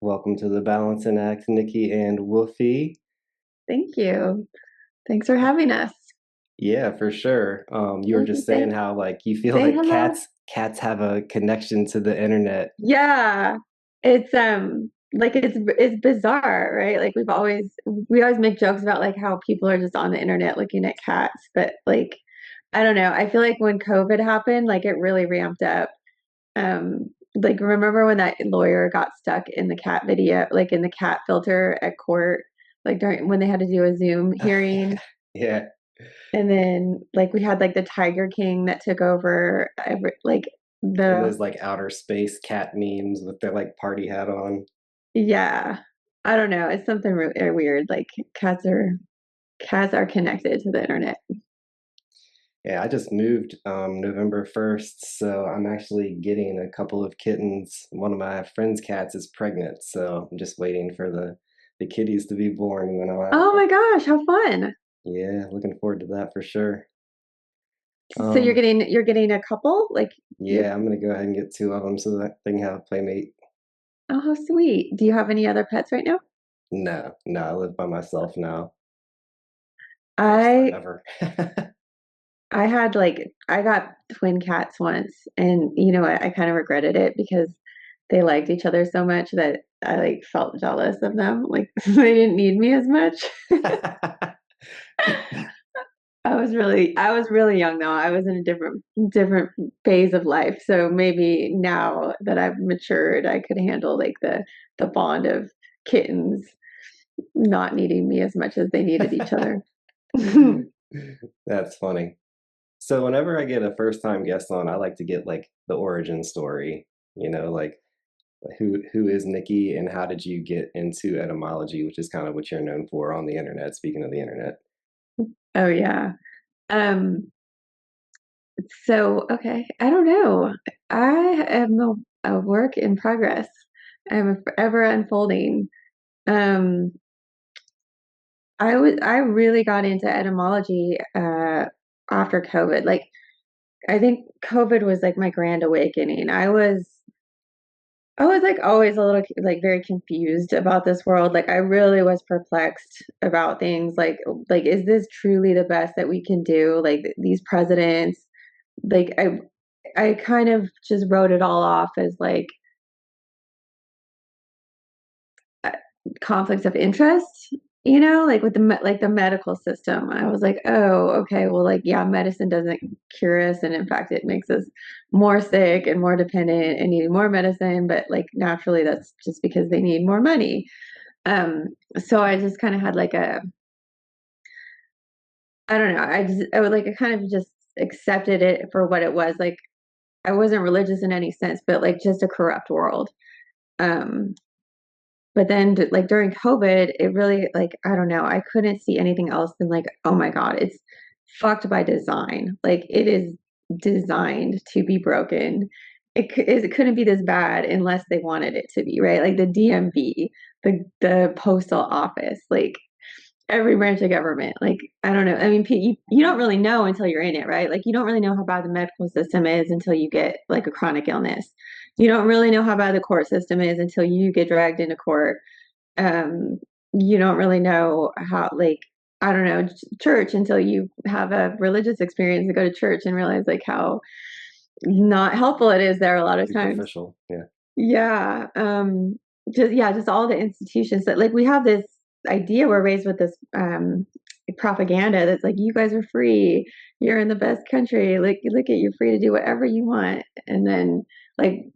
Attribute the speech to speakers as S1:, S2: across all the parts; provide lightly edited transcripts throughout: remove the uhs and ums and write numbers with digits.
S1: Welcome to the Balancing Act, Nikki and Woofy.
S2: Thank you. Thanks for having us.
S1: Yeah, for sure. You were
S2: Would you
S1: just saying
S2: say
S1: how like you feel
S2: say
S1: like
S2: hello?
S1: cats have a connection to the internet.
S2: Yeah. It's like it's bizarre, right? Like we always make jokes about like how people are just on the internet looking at cats, but like I don't know. I feel like when COVID happened, like it really ramped up. Like remember when that lawyer got stuck in the cat video, like in the cat filter at court, like during when they had to do a Zoom
S1: Yeah,
S2: hearing.
S1: yeah.
S2: And then like we had like the Tiger King that took over like
S1: And
S2: the
S1: those like outer space cat memes with their like party hat on.
S2: yeah. I don't know. It's something really weird. Like cats are connected to the internet.
S1: Yeah, I just moved November 1st, so I'm actually getting a couple of kittens. One of my friend's cats is pregnant, so I'm just waiting for the kitties to be born and then I'll have
S2: Oh my gosh, how fun.
S1: yeah, looking forward to that for sure.
S2: So you're
S1: Um,
S2: getting a couple? Like you
S1: yeah, I'm gonna go ahead and get two of them so that they can have a playmate.
S2: oh how sweet. Do you have any other pets right now?
S1: No, no, I live by myself now. First time
S2: I
S1: ever.
S2: I had like I got twin cats once and I kind of regretted it because they liked each other so much that I like felt jealous of them. Like they didn't need me as much. I was really young though. I was in a different phase of life. So maybe now that I've matured, I could handle like the bond of kittens not needing me as much as they needed each other.
S1: That's funny. So whenever I get a first time guest on, I like to get like the origin story, like who is Nikki and how did you get into etymology, which is kind of what you're known for on the internet, speaking of the internet.
S2: Oh yeah. Um so okay, I don't know. I am a work in progress. I'm forever unfolding. Um I really got into etymology after COVID. Like I think COVID was like my grand awakening. I was like always a little like very confused about this world. Like I really was perplexed about things like is this truly the best that we can do? Like these presidents, like I kind of just wrote it all off as like uh, conflicts of interest, like with like the medical system. I was like, oh, okay, well, like, yeah, medicine doesn't cure us. And in fact, it makes us more sick and more dependent and needing more medicine. But like, naturally, that's just because they need more money. Um, so I just kind of had like I don't know, I would like, I kind of just accepted it for what it was. Like, I wasn't religious in any sense, but like just a corrupt world. Um, But then, like during COVID, it really like I don't know. I couldn't see anything else than like, oh my God, it's fucked by design. Like it is designed to be broken. It couldn't be this bad unless they wanted it to be, right? Like the DMV, the postal office, like every branch of government. Like I don't know. I mean, you don't really know until you're in it, right? Like you don't really know how bad the medical system is until you get like a chronic illness. You don't really know how bad the court system is until you get dragged into court. um you don't really know how like I don't know church until you have a religious experience and go to church and realize like how not helpful it is there a lot of times.
S1: Superficial. Yeah.
S2: Yeah. Just all the institutions that like we have this idea, we're raised with this propaganda that's like you guys are free, you're in the best country, like look at you're free to do whatever you want. And then like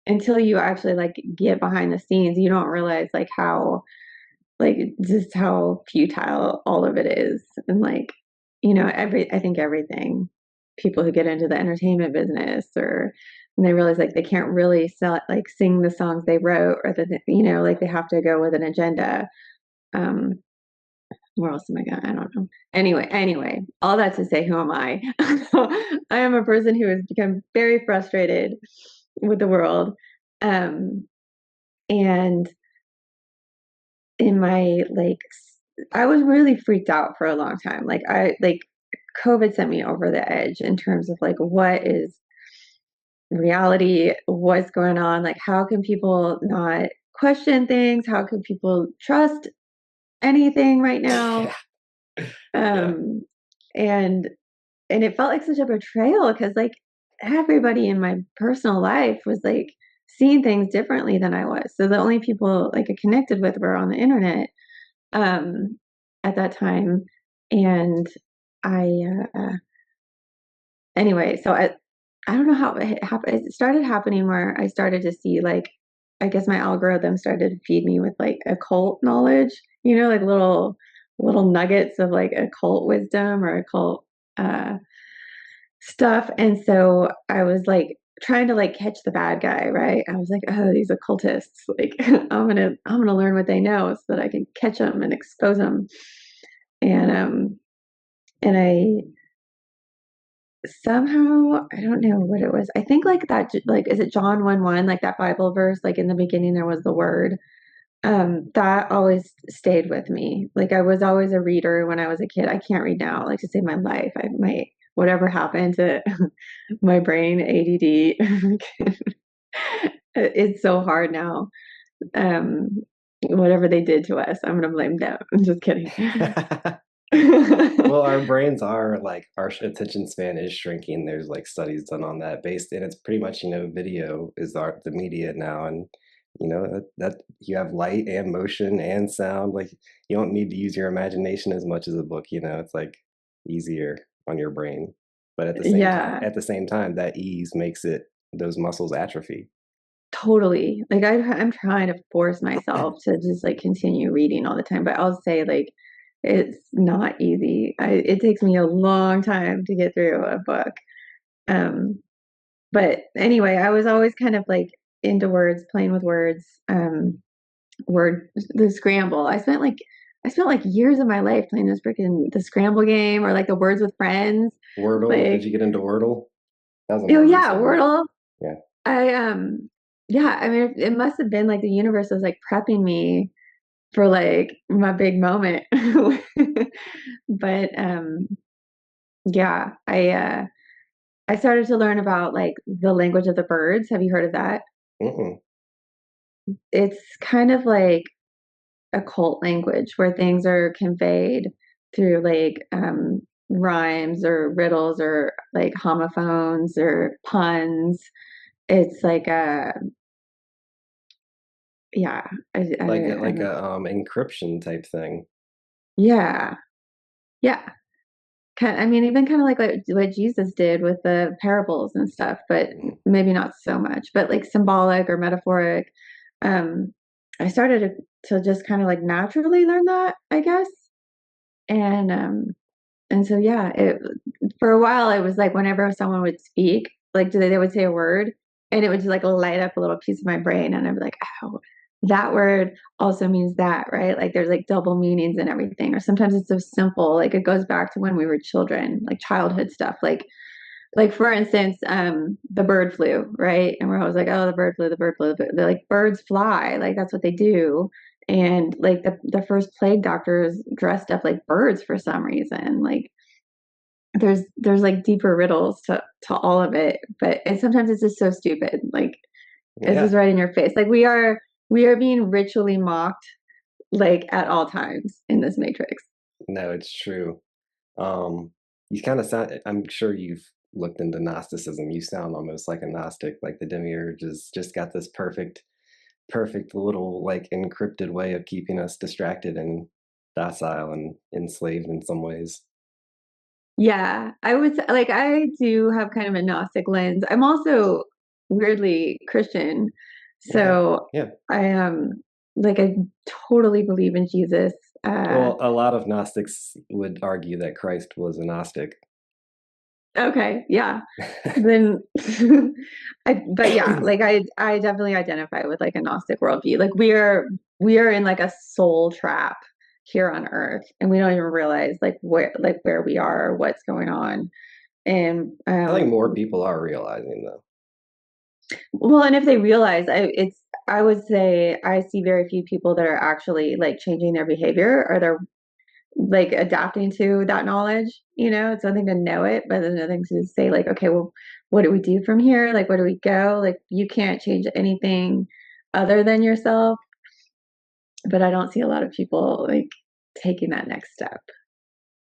S2: until you actually like get behind the scenes, you don't realize like just how futile all of it is. And like, I think everything, people who get into the entertainment business or and they realize like they can't really sell like sing the songs they wrote or that like they have to go with an agenda. Um where else am I going? I don't know. Anyway, all that to say, who am I? I am a person who has become very frustrated with the world. And in my like I was really freaked out for a long time. Like I like COVID sent me over the edge in terms of like what is reality, what's going on, like how can people not question things. How could people trust anything right now?
S1: Yeah. Yeah.
S2: Um, and and it felt like such a betrayal because like everybody in my personal life was like seeing things differently than I was. So the only people like I connected with were on the internet um, at that time, and I anyway. So I don't know how it happened. It started happening where I started to see like I guess my algorithm started to feed me with like occult knowledge, like little nuggets of like occult wisdom or occult uh stuff. And so I was like trying to like catch the bad guy, right? I was like, oh, these occultists, like I'm gonna learn what they know so that I can catch them and expose them. And I somehow I don't know what it was. I think like that like is it John 1:1, like that Bible verse, like in the beginning there was the word. That always stayed with me. Like I was always a reader when I was a kid. I can't read now, like to save my life. I might whatever happened to my brain, ADD. It's so hard now. Um, whatever they did to us, I'm gonna blame them. I'm just kidding.
S1: Well, our brains are like our attention span is shrinking. There's like studies done on that based, and it's pretty much video is the media now, and that you have light and motion and sound. Like you don't need to use your imagination as much as a book. It's like easier on your brain, but
S2: Yeah,
S1: at the same time, that ease makes it those muscles atrophy.
S2: totally. Like I'm trying to force myself to just like continue reading all the time, but I'll say like it's not easy. It takes me a long time to get through a book. Um, but anyway, I was always kind of like into words, playing with words, word the scramble. I spent like years of my life playing this freaking the scramble game or like the words with friends.
S1: Wordle? Did
S2: Like,
S1: you get into Wordle? That was a
S2: oh
S1: more
S2: yeah,
S1: recent one.
S2: Wordle.
S1: Yeah.
S2: I yeah, I mean it must have been like the universe was like prepping me for like my big moment. But yeah, I started to learn about like the language of the birds. Have you heard of that?
S1: Mm-mm.
S2: It's kind of like a cult language where things are conveyed through like rhymes or riddles or like homophones or puns. It's like a yeah, I
S1: Like
S2: don't
S1: a encryption type thing.
S2: yeah, yeah. I mean, even kind of like what Jesus did with the parables and stuff, but
S1: Mm.
S2: maybe not so much, but like symbolic or metaphoric. Um, I started to just kind of like naturally learn that, I guess. And so yeah, for a while it was like whenever someone would speak, like they would say a word and it would just like light up a little piece of my brain and I'd be like, oh, that word also means that, right? Like there's like double meanings and everything. Or sometimes it's so simple, like it goes back to when we were children, like childhood stuff. Like for instance, the bird flew, right? And we're always like, oh, the bird flew, the bird flew. They're like birds fly, like that's what they do. And like the first plague doctors dressed up like birds for some reason. Like there's like deeper riddles to all of it, but sometimes it's just so stupid. Like it's just
S1: Yeah.
S2: right in your face. Like we are being ritually mocked like at all times in this matrix.
S1: No, it's true. You kind of sound, I'm sure you've looked into Gnosticism. You sound almost like a Gnostic, like the demiurge has just got this perfect little like encrypted way of keeping us distracted and docile and enslaved in some ways.
S2: Yeah, I would say, like I do have kind of a Gnostic lens. I'm also weirdly Christian.
S1: Okay.
S2: So
S1: Yeah.
S2: I am like I totally believe in Jesus. Uh
S1: Well, a lot of Gnostics would argue that Christ was a Gnostic.
S2: okay, yeah. Then but yeah, like I definitely identify with like a Gnostic worldview. Like we are in like a soul trap here on earth and we don't even realize like where we are or what's going on. And
S1: I think more people are realizing though.
S2: well, and if they realize I would say I see very few people that are actually like changing their behavior or they're like adapting to that knowledge. It's one thing to know it, but another thing to say like, okay, well, what do we do from here? Like, where do we go? Like, you can't change anything other than yourself. but I don't see a lot of people like taking that next step.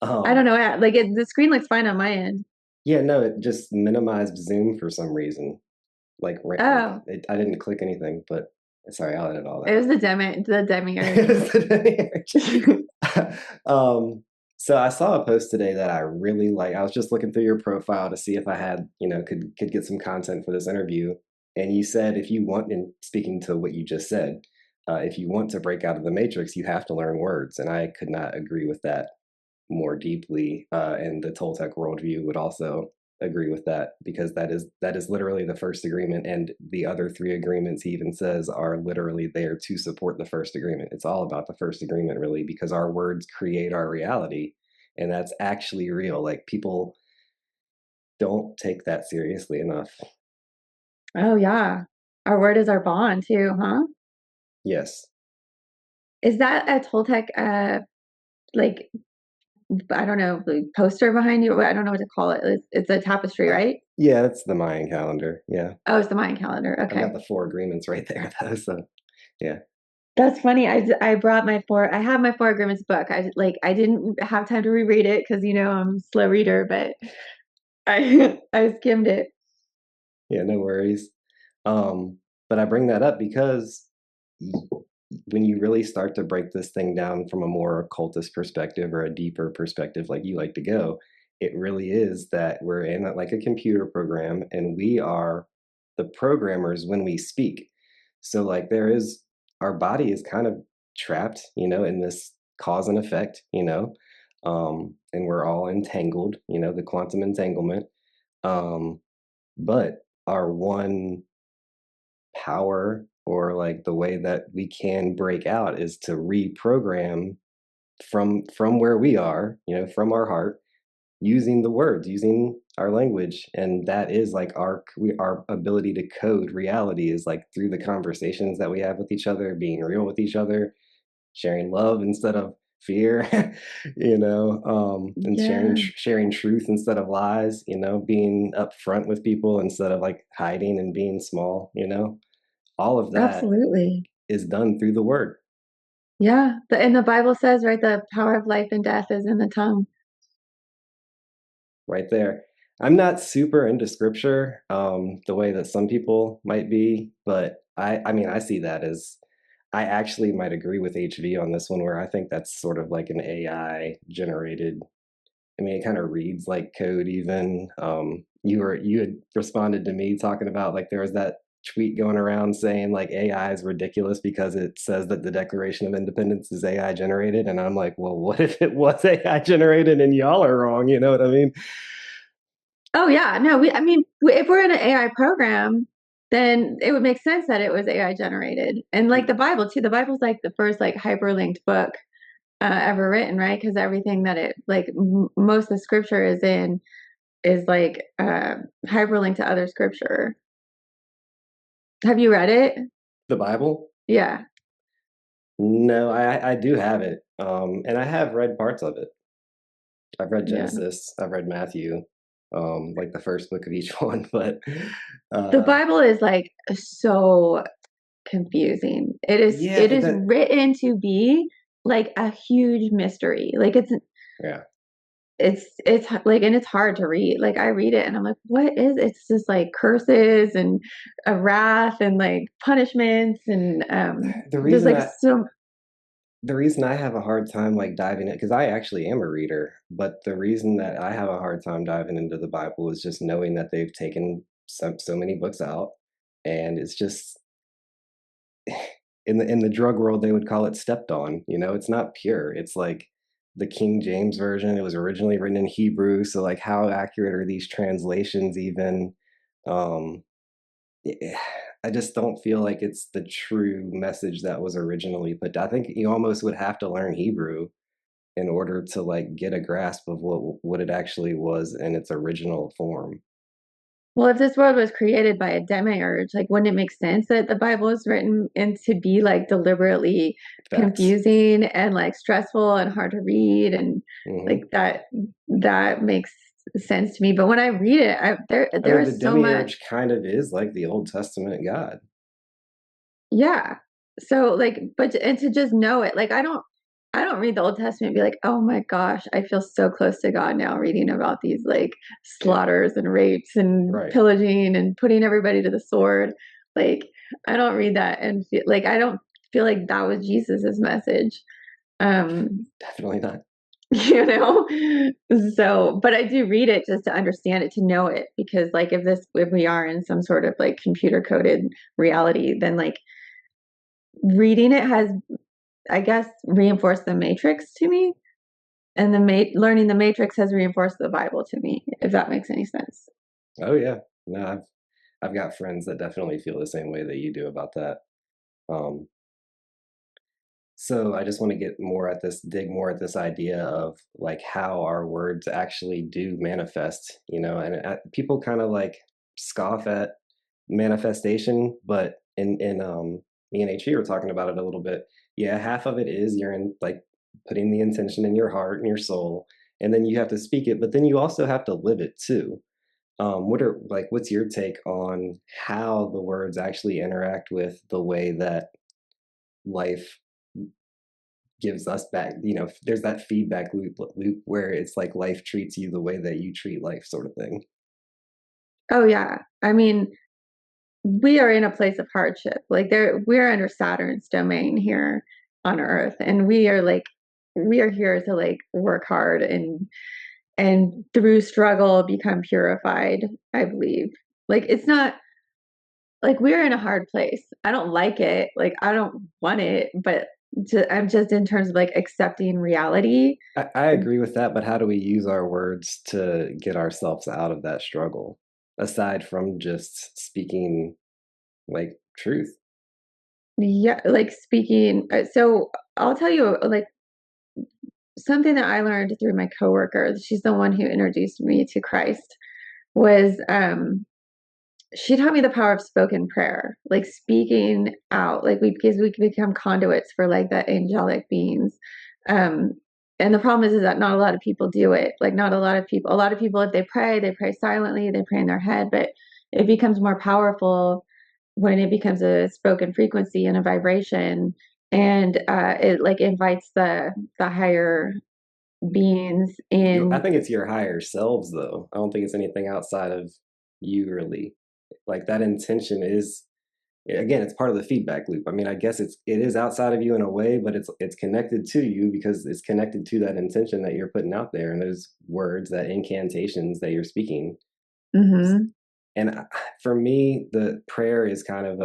S2: I don't
S1: Um,
S2: know. Like the screen looks fine on my end.
S1: yeah, no, it just minimized Zoom for some reason.
S2: Oh,
S1: I didn't click anything, but sorry, I'll edit all
S2: it
S1: that
S2: was
S1: out.
S2: the demiurge.
S1: It's the demiurge. um, so I saw a post today that I really like. I was just looking through your profile to see if I had, could get some content for this interview. And you said if you want, and speaking to what you just said, if you want to break out of the matrix, you have to learn words. And I could not agree with that more deeply, and the Toltec worldview would also agree with that because that is literally the first agreement, and the other three agreements he even says are literally there to support the first agreement. It's all about the first agreement, really, because our words create our reality, and that's actually real. Like people don't take that seriously enough.
S2: Oh yeah, our word is our bond too, huh?
S1: Yes.
S2: Is that a Toltec like I don't know, like poster behind you? I don't know what to call it. It's a tapestry,
S1: Uh,
S2: right?
S1: yeah, that's the Mayan calendar. Yeah,
S2: Oh, it's the Mayan calendar.
S1: I've got
S2: Okay.
S1: the four agreements right there, though. So yeah.
S2: That's funny. I brought my four. I have my four agreements book. I didn't have time to reread it because I'm a slow reader, but I I skimmed it.
S1: Yeah, no worries. But I bring that up because when you really start to break this thing down from a more occultist perspective or a deeper perspective, like you like to go, it really is that we're in like a computer program and we are the programmers when we speak. So, like, our body is kind of trapped, in this cause and effect, and we're all entangled, the quantum entanglement. Um, but our one power or like the way that we can break out is to reprogram from where we are, from our heart, using the words, using our language, and that is like our ability to code reality is like through the conversations that we have with each other, being real with each other, sharing love instead of fear, and
S2: Yeah,
S1: sharing truth instead of lies, being upfront with people instead of like hiding and being small, all of that
S2: absolutely.
S1: is done through the word
S2: Yeah. And the Bible says, right, the power of life and death is in the tongue.
S1: right there. I'm not super into scripture, the way that some people might be, but I mean, I see that as I actually might agree with HV on this one, where I think that's sort of like an AI generated. I mean, it kind of reads like code. Even you had responded to me talking about like there was that tweet going around saying like AI is ridiculous because it says that the Declaration of Independence is AI generated, and I'm like, well, what if it was AI generated and y'all are wrong? You know what I mean?
S2: Oh yeah, no, I mean, if we're in an AI program, then it would make sense that it was AI generated. And like the Bible too, the Bible's like the first like hyperlinked book ever written, right? Because everything that it like most of the scripture is in is like hyperlinked to other scripture. Have you read it?
S1: The Bible?
S2: Yeah,
S1: No, I do have it, and I have read parts of it. I've read
S2: yeah.
S1: Genesis, I've read Matthew, like the first book of each one, but
S2: The
S1: uh,
S2: Bible is like so confusing.
S1: yeah,
S2: it
S1: but
S2: is
S1: that
S2: written to be like a huge mystery. Like
S1: yeah.
S2: it's like and it's hard to read. Like I read it and I'm like, what is it? It's just like curses and a wrath and like punishments and
S1: The
S2: there's
S1: reason
S2: like
S1: I
S2: so
S1: the reason I have a hard time like diving in because I actually am a reader, but the reason that I have a hard time diving into the Bible is just knowing that they've taken so many books out, and it's just in the drug world they would call it stepped on. It's not pure. It's like the King James version. It was originally written in Hebrew, so like how accurate are these translations even? Um, eh, I just don't feel like it's the true message that was originally put. I think you almost would have to learn Hebrew in order to like get a grasp of what it actually was in its original form.
S2: well, if this world was created by a demiurge, like wouldn't it make sense that the Bible is written and to be like deliberately
S1: Facts.
S2: confusing and like stressful and hard to read and like
S1: Hmm.
S2: that makes sense to me. But when I read it,
S1: I
S2: there
S1: mean, the
S2: is so much.
S1: demiurge kind of is like the Old Testament God.
S2: Yeah. so like, but and to just know it, like I don't read the Old Testament and be like, oh my gosh, I feel so close to God now reading about these like
S1: Yeah,
S2: slaughters and rapes and
S1: right.
S2: pillaging and putting everybody to the sword. Like I don't read that and feel, like I don't feel like that was Jesus's message. Um,
S1: Definitely not.
S2: you know? So, but I do read it just to understand it, to know it, because like if we are in some sort of like computer coded reality, then like reading it has, I guess, reinforced the matrix to me. And learning the matrix has reinforced the Bible to me, if that makes any sense.
S1: Oh yeah. No, I've got friends that definitely feel the same way that you do about that. Um, so I just want to get more at this, dig more at this idea of like how our words actually do manifest, and people kind of like scoff at manifestation, but in me and HE were talking about it a little bit. Yeah, half of it is you're in like putting the intention in your heart and your soul, and then you have to speak it, but then you also have to live it too. What's your take on how the words actually interact with the way that life gives us back? There's that feedback loop where it's like life treats you the way that you treat life, sort of thing.
S2: Oh yeah. I mean, we are in a place of hardship. Like we're under Saturn's domain here on Earth, and we are here to like work hard and through struggle become purified, I believe. Like it's not like we're in a hard place. I don't like it. Like I don't want it, but I'm just in terms of like accepting reality.
S1: I agree with that, but how do we use our words to get ourselves out of that struggle, aside from just speaking like truth?
S2: Yeah, like speaking. So I'll tell you like something that I learned through my coworker. She's the one who introduced me to Christ. Was she taught me the power of spoken prayer, like speaking out, like because we can become conduits for like the angelic beings. Um, and the problem is that not a lot of people do it. Like not a lot of people, if they pray silently, they pray in their head, but it becomes more powerful when it becomes a spoken frequency and a vibration, and it like invites the higher beings
S1: I
S2: in.
S1: think it's your higher selves, though. I don't think it's anything outside of you, really. Like that intention is, again, it's part of the feedback loop. I mean, I guess it is outside of you in a way, but it's connected to you because it's connected to that intention that you're putting out there and those words, that incantations that you're speaking.
S2: Mhm.
S1: And for me, the prayer is kind of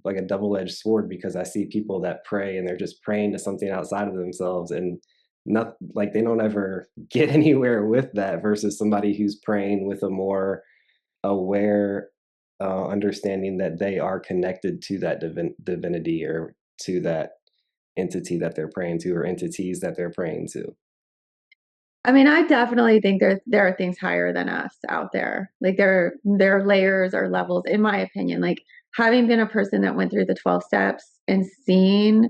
S1: like a double-edged sword, because I see people that pray and they're just praying to something outside of themselves, and not like they don't ever get anywhere with that, versus somebody who's praying with a more aware understanding that they are connected to that divinity, or to that entity that they're praying to, or entities that they're praying to.
S2: I mean, I definitely think there are things higher than us out there. Like there are layers or levels, in my opinion. Like having been a person that went through the 12 steps and seeing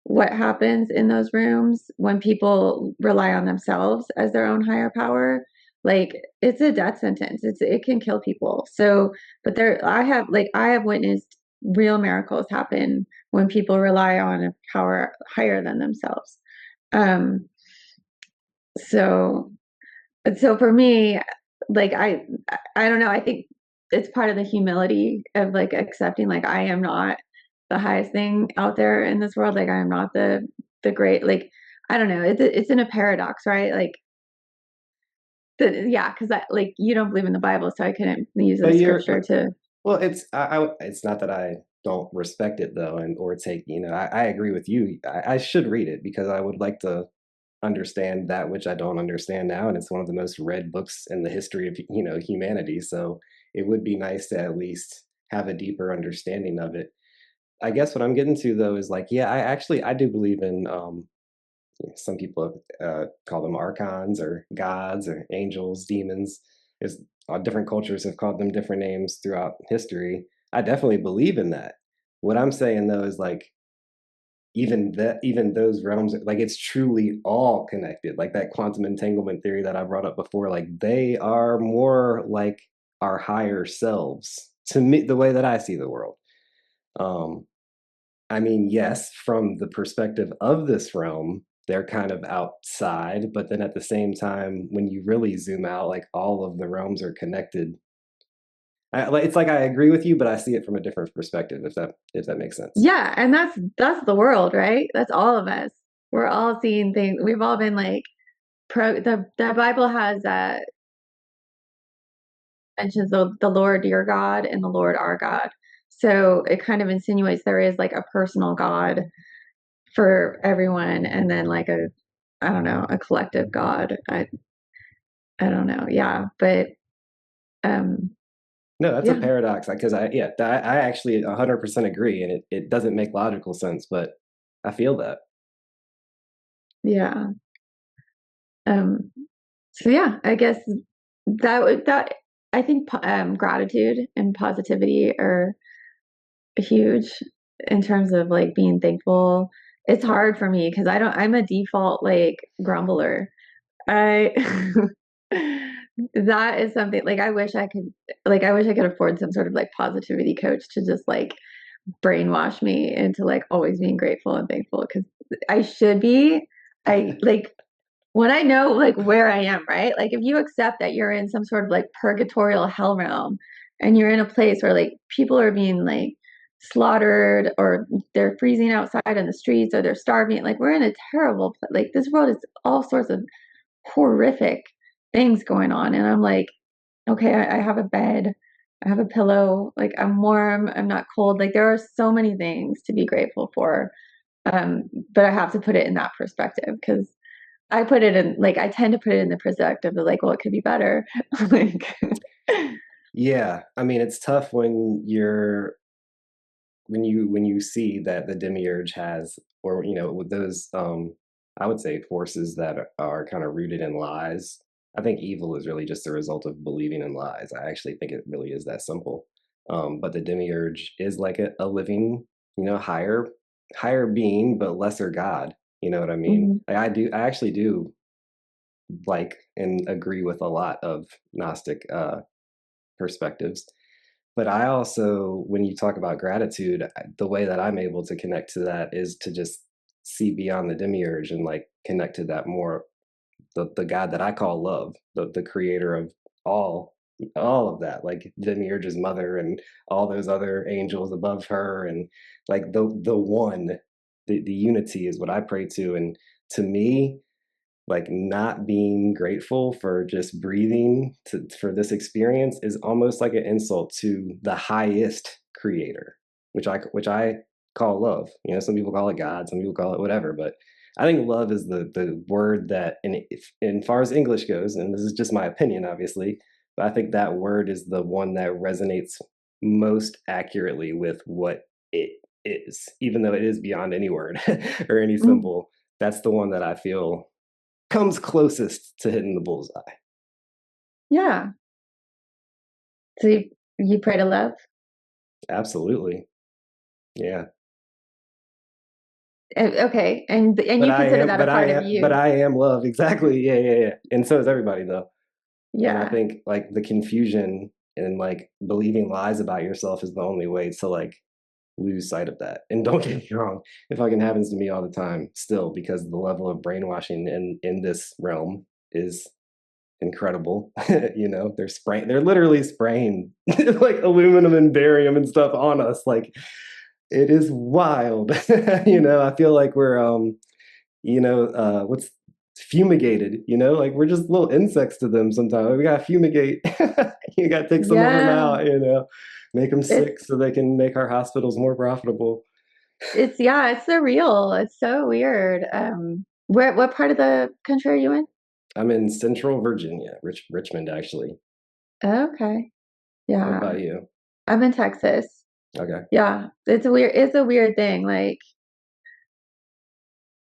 S2: what happens in those rooms when people rely on themselves as their own higher power, like it's a death sentence. It can kill people. So, but I have witnessed real miracles happen when people rely on a power higher than themselves. Um, so so for me, like I don't know, I think it's part of the humility of like accepting like I am not the highest thing out there in this world. Like I am not the great, like I don't know. It's in a paradox, right? Like yeah, because I like you don't believe in the Bible, so I couldn't use a
S1: But you're
S2: scripture to.
S1: Well, it's not that I don't respect it though, and or take, I agree with you. I should read it because I would like to understand that which I don't understand now, and it's one of the most read books in the history of humanity. So it would be nice to at least have a deeper understanding of it. I guess what I'm getting to though is like, yeah, I do believe in some people call them archons or gods or angels, demons. There's different cultures have called them different names throughout history. I definitely believe in that. What I'm saying though is like even those realms, like it's truly all connected. Like that quantum entanglement theory that I brought up before, like they are more like our higher selves to me, the way that I see the world. Um, I mean, yes, from the perspective of this realm, they're kind of outside, but then at the same time, when you really zoom out, like all of the realms are connected. It's like I agree with you, but I see it from a different perspective. If that makes sense.
S2: Yeah, and that's the world, right? That's all of us. We're all seeing things. We've all been like the Bible has mentions the Lord your God and the Lord our God. So it kind of insinuates there is like a personal God for everyone, and then like a I don't know, a collective God. I don't know. Yeah, but um
S1: No, that's a
S2: yeah.
S1: paradox because I actually 100% agree, and it doesn't make logical sense, but I feel that.
S2: Yeah. Um so yeah, I guess that I think gratitude and positivity are huge in terms of like being thankful. It's hard for me because I'm a default like grumbler. I that is something like I wish I could afford some sort of like positivity coach to just like brainwash me into like always being grateful and thankful because I should be. I like when I know like where I am, right? Like if you accept that you're in some sort of like purgatorial hell realm and you're in a place where like people are being like slaughtered or they're freezing outside in the streets or they're starving, like we're in a terrible like this world is all sorts of horrific things going on. And I'm like, okay, I have a bed, I have a pillow, like I'm warm, I'm not cold. Like there are so many things to be grateful for. But I have to put it in that perspective because I put it in like I tend to put it in the perspective of like, well, it could be better. Like,
S1: Yeah, I mean, it's tough when you see that the demiurge has, or with those I would say forces that are kind of rooted in lies. I think evil is really just a result of believing in lies. I actually think it really is that simple. But the demiurge is like a living, higher being, but lesser god. You know what I mean?
S2: mhm,
S1: I actually do like and agree with a lot of Gnostic perspectives. But I also, when you talk about gratitude, the way that I'm able to connect to that is to just see beyond the demiurge and like connect to that more, the God that I call love, the creator of all all of that, like demiurge's mother and all those other angels above her, and like the one, the unity is what I pray to. And to me, like not being grateful for just breathing for this experience is almost like an insult to the highest creator, which I call love. Some people call it God, some people call it whatever, but I think love is the word that, in far as English goes, and this is just my opinion, obviously, but I think that word is the one that resonates most accurately with what it is, even though it is beyond any word or any
S2: mhm.
S1: symbol. That's the one that I feel comes closest to hitting the bullseye.
S2: Yeah. So you pray to love.
S1: Absolutely. Yeah.
S2: Okay, and
S1: But
S2: you
S1: I
S2: consider
S1: am
S2: that a
S1: but I
S2: part of
S1: am but
S2: you.
S1: I am love. Exactly. Yeah, yeah, yeah. And so is everybody though. And I
S2: Yeah.
S1: think like the confusion and like believing lies about yourself is the only way to like lose sight of that. And don't get me wrong, it fucking happens to me all the time still, because the level of brainwashing in this realm is incredible. They're literally spraying like aluminum and barium and stuff on us. Like it is wild. I feel like we're what's fumigated, like we're just little insects to them sometimes. We gotta fumigate. You gotta take some of them
S2: Yeah.
S1: out, make them
S2: It's
S1: sick so they can make our hospitals more profitable.
S2: it's yeah, it's surreal. It's so weird. Where what part of the country are you in?
S1: I'm in Central Virginia, Richmond, actually.
S2: Okay.
S1: What
S2: Yeah.
S1: about you?
S2: I'm in Texas.
S1: Okay.
S2: Yeah. It's a weird thing. Like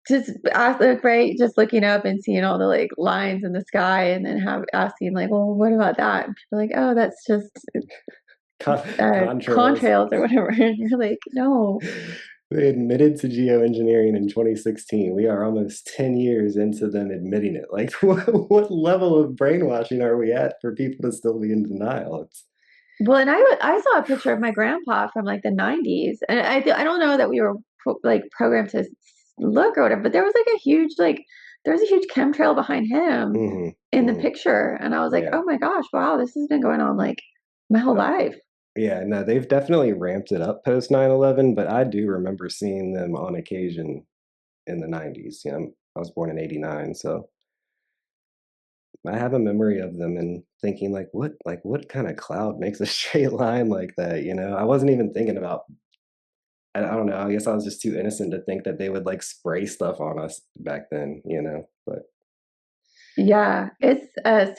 S2: just like, right, just looking up and seeing all the like lines in the sky and then have asking like, well, what about that? And people are like, oh, that's just
S1: Contrails.
S2: contrails or whatever. And you're like, no.
S1: They admitted to geoengineering in 2016. We are almost 10 years into them admitting it. Like, what level of brainwashing are we at for people to still be in denial?
S2: Well, and I saw a picture of my grandpa from like the 90s, and I don't know that we were like programmed to look or whatever, but there was like a huge like there was a huge chemtrail behind him
S1: Hmm.
S2: in the
S1: Hmm.
S2: picture, and I was like,
S1: Yeah.
S2: oh my gosh, wow, this has been going on like my whole
S1: Uh,
S2: life.
S1: yeah, no, they've definitely ramped it up post 9/11, but I do remember seeing them on occasion in the 90s. You know, I was born in 89, so I have a memory of them and thinking what kind of cloud makes a straight line like that, you know? I wasn't even thinking about I don't know, I guess I was just too innocent to think that they would, like, spray stuff on us back then, you know? But
S2: Yeah, it's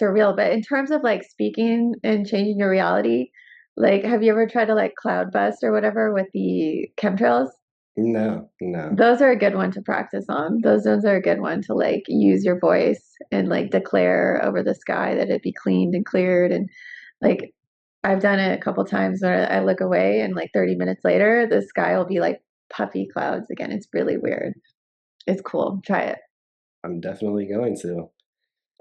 S2: surreal. But in terms of like speaking and changing your reality, like have you ever tried to like cloud bust or whatever with the chemtrails?
S1: no, no.
S2: Those are a good one to practice on. Those ones are a good one to like use your voice and like declare over the sky that it be cleaned and cleared. And like I've done it a couple times where I look away and like 30 minutes later, the sky will be like puffy clouds again. It's really weird. It's cool. Try it.
S1: I'm definitely going to.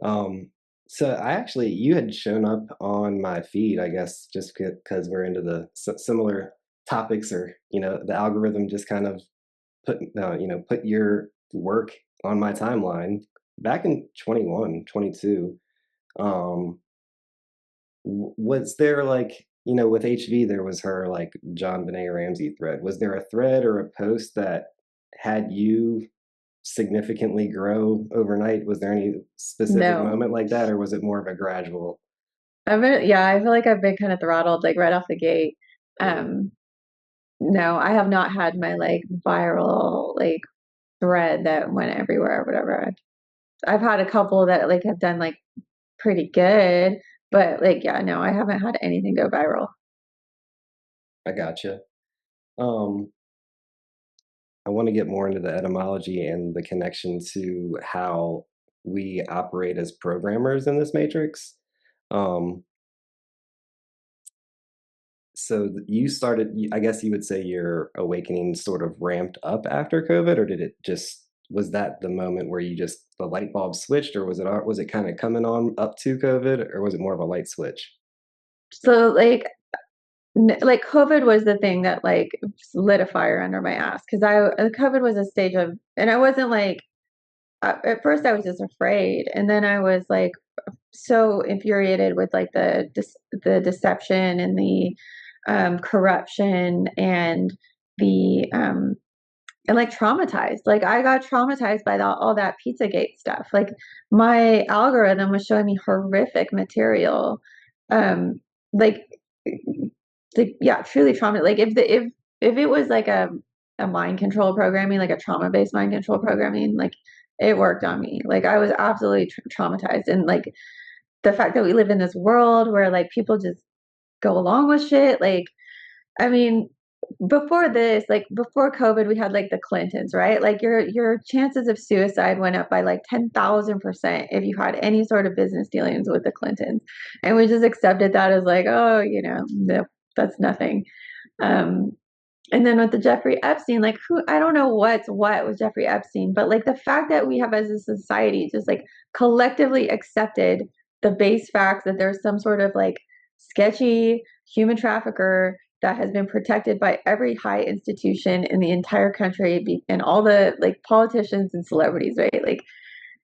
S1: Um, so I actually you had shown up on my feed, I guess, just because we're into the similar topics, or you know, the algorithm just kind of put your work on my timeline back in 21, 22. Um, was there like with HV there was her like John Benet Ramsey thread. Was there a thread or a post that had you significantly grow overnight? Was there any specific
S2: No.
S1: moment like that, or was it more of a gradual?
S2: Yeah, I feel like I've been kind of throttled like right off the gate.
S1: Mm,
S2: Um, no, I have not had my like viral like thread that went everywhere or whatever. I've had a couple that like have done like pretty good, but like yeah, no, I haven't had anything go viral.
S1: I gotcha. Um, I want to get more into the etymology and the connection to how we operate as programmers in this matrix. Um, so you started, I guess you would say your awakening sort of ramped up after COVID, or did it just, was that the moment where you just, the light bulb switched, or was it kind of coming on up to COVID, or was it more of a light switch?
S2: So like COVID was the thing that like lit a fire under my ass because COVID was a stage of, and I wasn't like at first I was just afraid, and then I was like so infuriated with like the deception and the corruption the and like traumatized. Like I got traumatized by all that Pizzagate stuff. Like my algorithm was showing me horrific material. Um, like, like yeah, truly trauma. Like if it was like a mind control programming, like a trauma based mind control programming, like it worked on me. Like I was absolutely traumatized, and like the fact that we live in this world where like people just go along with shit. Like I mean, before this, like before COVID, we had like the Clintons, right? Like your chances of suicide went up by like 10,000% if you had any sort of business dealings with the Clintons, and we just accepted that as like, oh, no, that's nothing. Um, and then with the Jeffrey Epstein, like who I don't know what's what with Jeffrey Epstein, but like the fact that we have as a society just like collectively accepted the base facts that there's some sort of like sketchy human trafficker that has been protected by every high institution in the entire country and all the like politicians and celebrities, right? Like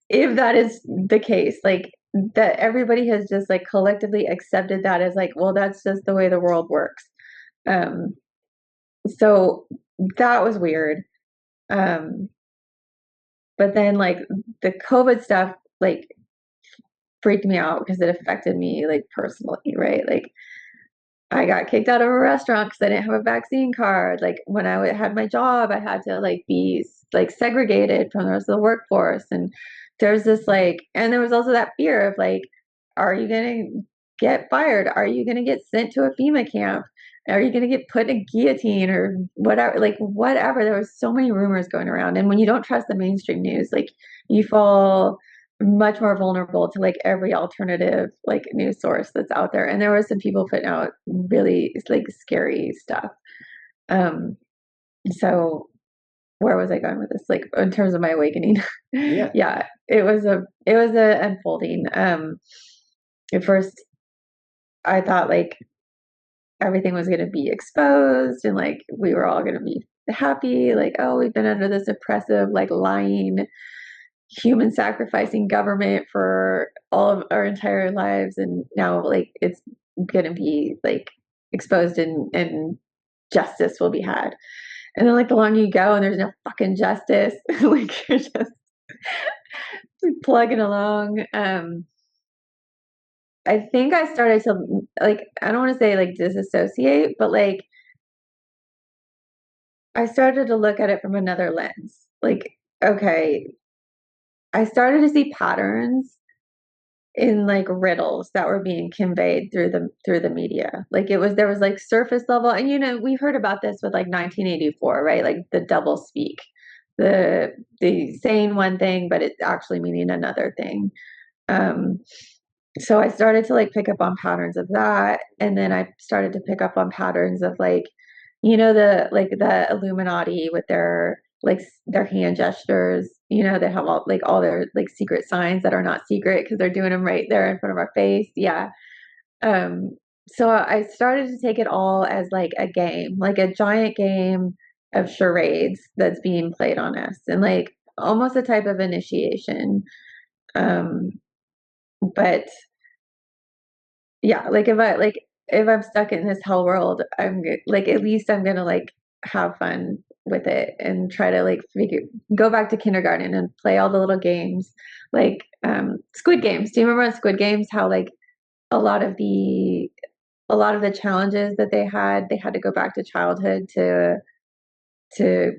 S2: if that is the case, like that everybody has just like collectively accepted that as like, well, that's just the way the world works. Um, so that was weird. Um, but then like the COVID stuff like freaked me out because it affected me like personally, right? Like I got kicked out of a restaurant because I didn't have a vaccine card. Like when I had my job, I had to like be like segregated from the rest of the workforce. And there's this like, and there was also that fear of like, are you gonna get fired? Are you gonna get sent to a FEMA camp? Are you gonna get put in a guillotine or whatever? Like whatever. There was so many rumors going around, and when you don't trust the mainstream news, like you fall much more vulnerable to like every alternative like news source that's out there. And there were some people putting out really like scary stuff. Um, so where was I going with this? Like in terms of my awakening,
S1: Yeah.
S2: yeah, it was a unfolding. At first, I thought like everything was going to be exposed and like we were all going to be happy. Like, oh, we've been under this oppressive, like lying, human sacrificing government for all of our entire lives. And now like it's going to be like exposed and justice will be had. And then like the longer you go and there's no fucking justice, like you're just plugging along. I think I started to like, I don't want to say like disassociate, but like I started to look at it from another lens. Like, okay, I started to see patterns in like riddles that were being conveyed through the media. Like it was there was like surface level, and you know we heard about this with like 1984, right? Like the double speak, the saying one thing but it's actually meaning another thing. Um, so I started to like pick up on patterns of that, and then I started to pick up on patterns of like, you know, the Illuminati with their like their hand gestures. You know, they have all their like secret signs that are not secret because they're doing them right there in front of our face. Yeah. Um, so I started to take it all as like a game, like a giant game of charades that's being played on us, and like almost a type of initiation. Um, but yeah, like if I'm stuck in this hell world, like at least I'm gonna like have fun with it and try to like figure go back to kindergarten and play all the little games like Squid Games. Do you remember on Squid Games how like a lot of the a lot of the challenges that they had to go back to childhood to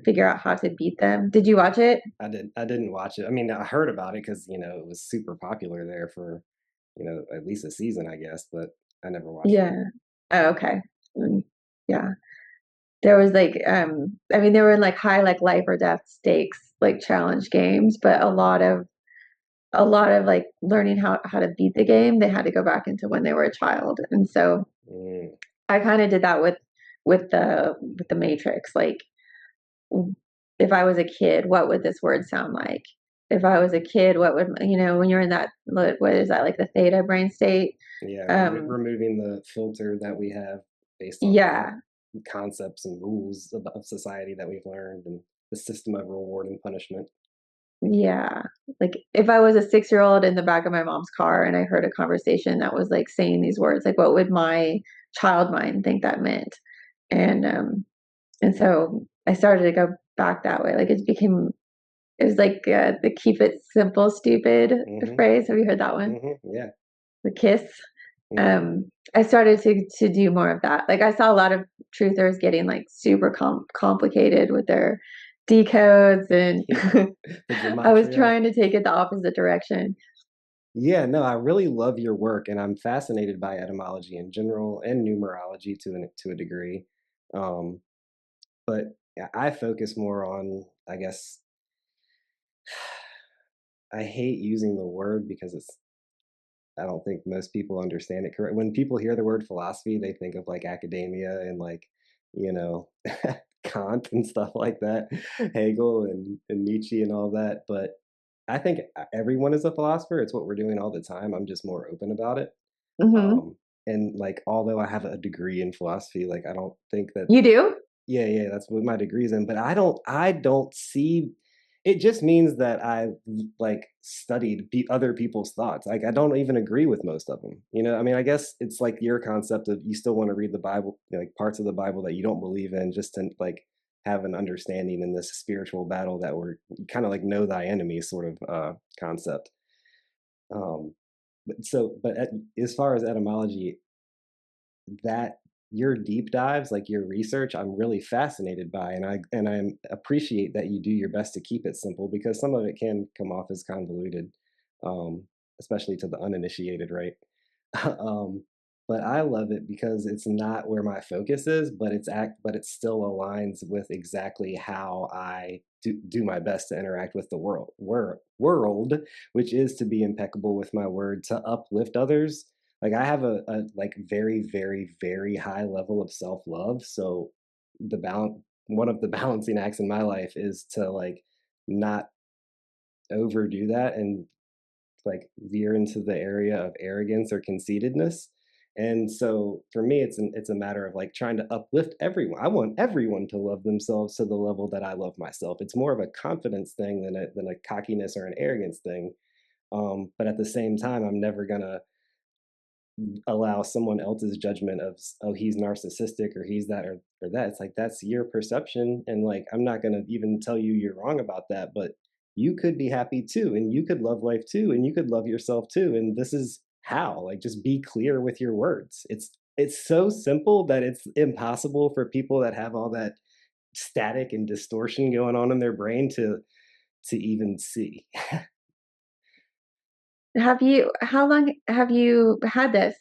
S2: figure out how to beat them. Did you watch it?
S1: I didn't watch it. I mean, I heard about it because it was super popular there for at least a season, I guess, but I never watched it.
S2: Yeah. Oh, okay. Mm, yeah. There was like I mean there were like high like life or death stakes like challenge games, but a lot of like learning how to beat the game, they had to go back into when they were a child. And so
S1: Mm.
S2: I kind of did that with the Matrix. Like if I was a kid, what would this word sound like? If I was a kid, what would when you're in that what is that like the theta brain state?
S1: Yeah,
S2: Um
S1: removing the filter that we have based off of
S2: yeah,
S1: concepts and rules of society that we've learned and the system of reward and punishment.
S2: yeah. Like if I was a 6-year old in the back of my mom's car and I heard a conversation that was like saying these words, like what would my child mind think that meant? And and so I started to go back that way. Like it was like the keep it simple stupid
S1: Hmm.
S2: phrase. Have you heard that one?
S1: Yeah.
S2: The kiss.
S1: Hmm.
S2: I started to do more of that. Like I saw a lot of truthers getting like super complicated with their decodes, and
S1: Yeah. The
S2: I was
S1: gematria.
S2: trying to take it the opposite direction.
S1: Yeah, no, I really love your work, and I'm fascinated by etymology in general and numerology to a degree. Um, but I focus more on, I guess, I hate using the word because I don't think most people understand it correct. When people hear the word philosophy, they think of like academia and like, you know, Kant and stuff like that, Hegel and Nietzsche and all that. But I think everyone is a philosopher. It's what we're doing all the time. I'm just more open about it.
S2: Hmm.
S1: And like, although I have a degree in philosophy, like I don't think that
S2: You do?
S1: yeah, yeah, that's what my degree's in, but I don't see it just means that I've, like, studied other people's thoughts, like, I don't even agree with most of them, you know? I mean, I guess it's like your concept of you still wanna read the Bible, like, parts of the Bible that you don't believe in just to, like, have an understanding in this spiritual battle that we're kinda like know thy enemy sort of, concept, um, but as far as etymology, that your deep dives, like your research, I'm really fascinated by, and I appreciate that you do your best to keep it simple because some of it can come off as convoluted, um, especially to the uninitiated, right? um, but I love it because it's not where my focus is, but it still aligns with exactly how I do my best to interact with the world, which is to be impeccable with my word, to uplift others. Like I have a like very, very, very high level of self-love. So the balance one of the balancing acts in my life is to like not overdo that and like veer into the area of arrogance or conceitedness. And so for me, it's a matter of like trying to uplift everyone. I want everyone to love themselves to the level that I love myself. It's more of a confidence thing than a cockiness or an arrogance thing. But at the same time, I'm never gonna allow someone else's judgment of oh, he's narcissistic or he's that or that. It's like that's your perception, and like I'm not gonna even tell you you're wrong about that, but you could be happy too, and you could love life too, and you could love yourself too, and this is how. Like just be clear with your words. It's so simple that it's impossible for people that have all that static and distortion going on in their brain to even see.
S2: How long have you had this?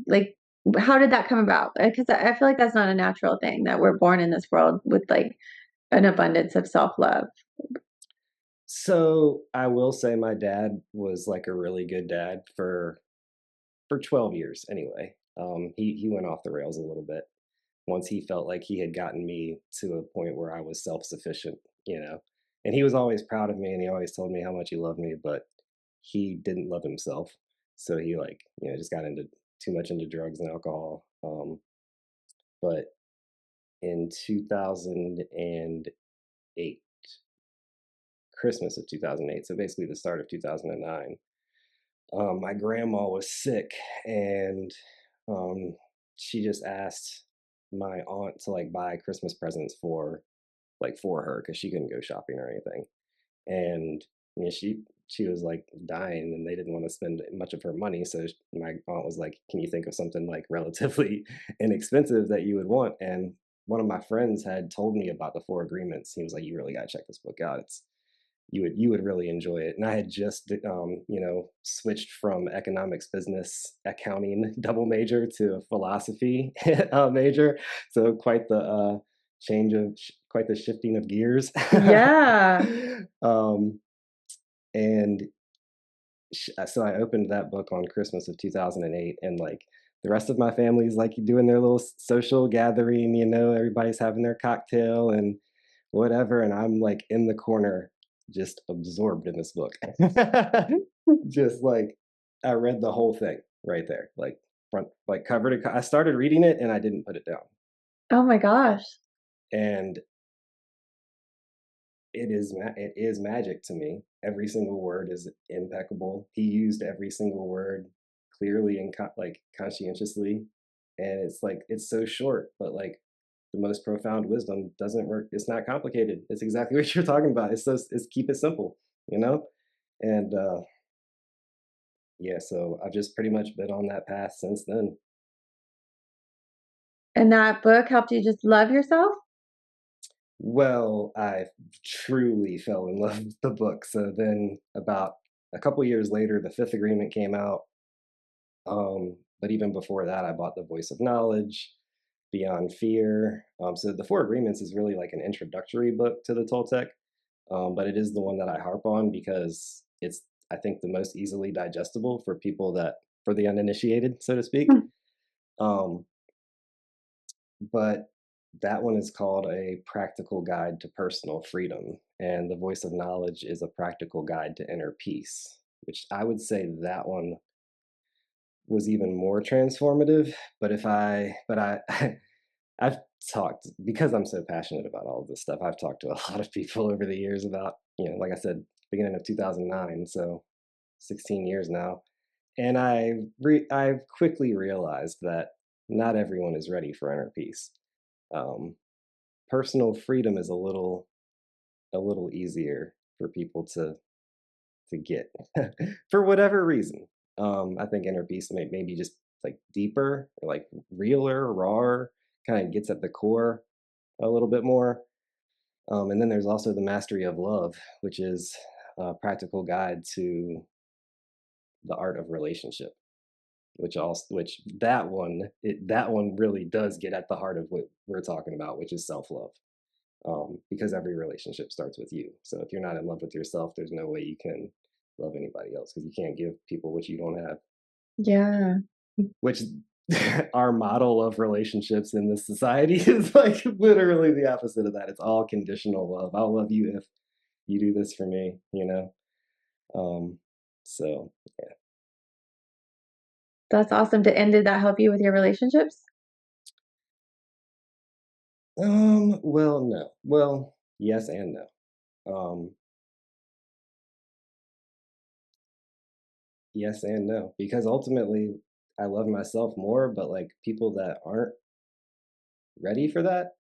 S2: Like, how did that come about? Because I feel like that's not a natural thing that we're born in this world with like an abundance of self-love.
S1: So I will say my dad was like a really good dad for 12 years anyway. He went off the rails a little bit once he felt like he had gotten me to a point where I was self-sufficient, you know. And he was always proud of me and he always told me how much he loved me, but he didn't love himself. So he like, just got into too much into drugs and alcohol. But in 2008, Christmas of 2008, so basically the start of 2009, my grandma was sick and um, she just asked my aunt to like buy Christmas presents for her because she couldn't go shopping or anything. And she was like dying and they didn't want to spend much of her money. So my aunt was like, can you think of something like relatively inexpensive that you would want? And one of my friends had told me about the Four Agreements. He was like, you really got to check this book out. You would really enjoy it. And I had just switched from economics, business, accounting double major to a philosophy major. So quite the shifting of gears.
S2: Yeah.
S1: um, and so I opened that book on Christmas of 2008, and like the rest of my family's like doing their little social gathering, everybody's having their cocktail and whatever, and I'm like in the corner, just absorbed in this book. Just like I read the whole thing right there, like front, like cover to. I started reading it and I didn't put it down,
S2: Oh my gosh.
S1: and it is magic to me. Every single word is impeccable. He used every single word clearly and like conscientiously, and it's like it's so short, but like the most profound wisdom doesn't work. It's not complicated. It's exactly what you're talking about. It's keep it simple, you know. And yeah, so I've just pretty much been on that path since then.
S2: And that book helped you just love yourself?
S1: Well, I truly fell in love with the book. So then, about a couple years later, the Fifth Agreement came out. But even before that, I bought The Voice of Knowledge, Beyond Fear. So the Four Agreements is really like an introductory book to the Toltec, but it is the one that I harp on because it's, I think, the most easily digestible for for the uninitiated, so to speak.
S2: Hmm.
S1: Um, but that one is called A Practical Guide to Personal Freedom, and The Voice of Knowledge is a practical guide to inner peace, which I would say that one was even more transformative. But I've talked, because I'm so passionate about all of this stuff. I've talked to a lot of people over the years about, like I said, beginning of 2009, so 16 years now, and I've quickly realized that not everyone is ready for inner peace. Um, Personal freedom is a little easier for people to get for whatever reason. I think inner peace maybe just like deeper, or like realer, rawer, kind of gets at the core a little bit more. And then there's also the mastery of love, which is a practical guide to the art of relationship. Which that one really does get at the heart of what we're talking about, which is self love. Because every relationship starts with you. So if you're not in love with yourself, there's no way you can love anybody else because you can't give people what you don't have.
S2: Yeah.
S1: Which our model of relationships in this society is like literally the opposite of that. It's all conditional love. I'll love you if you do this for me. Um, so
S2: That's awesome. And did that help you with your relationships?
S1: Well, no. Well, yes and no. Um, yes and no, because ultimately I love myself more, but like people that aren't ready for that,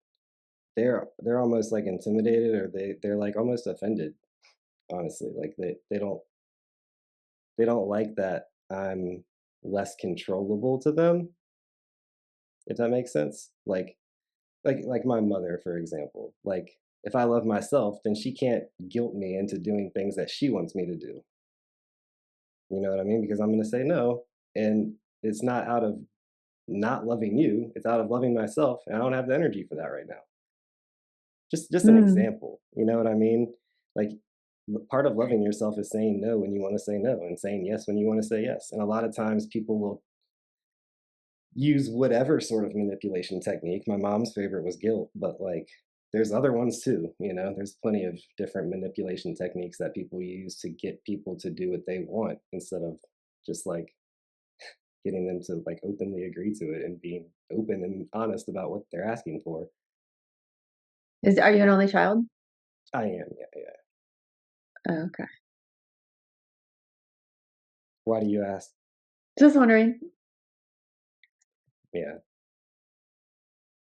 S1: they're almost like intimidated or they're like almost offended, honestly. Like they don't like that I'm less controllable to them, if that makes sense. Like my mother, for example. Like if I love myself, then she can't guilt me into doing things that she wants me to do. You know what I mean? Because I'm going to say no, and it's not out of not loving you, it's out of loving myself, and I don't have the energy for that right now. Just an
S2: Mm.
S1: example, you know what I mean? Like part of loving yourself is saying no when you want to say no and saying yes when you want to say yes. And a lot of times people will use whatever sort of manipulation technique. My mom's favorite was guilt, but like there's other ones too, you know. There's plenty of different manipulation techniques that people use to get people to do what they want instead of just like getting them to like openly agree to it and being open and honest about what they're asking for.
S2: Are you an only child?
S1: I am, yeah, yeah.
S2: Oh, okay.
S1: Why do you ask?
S2: Just wondering.
S1: Yeah.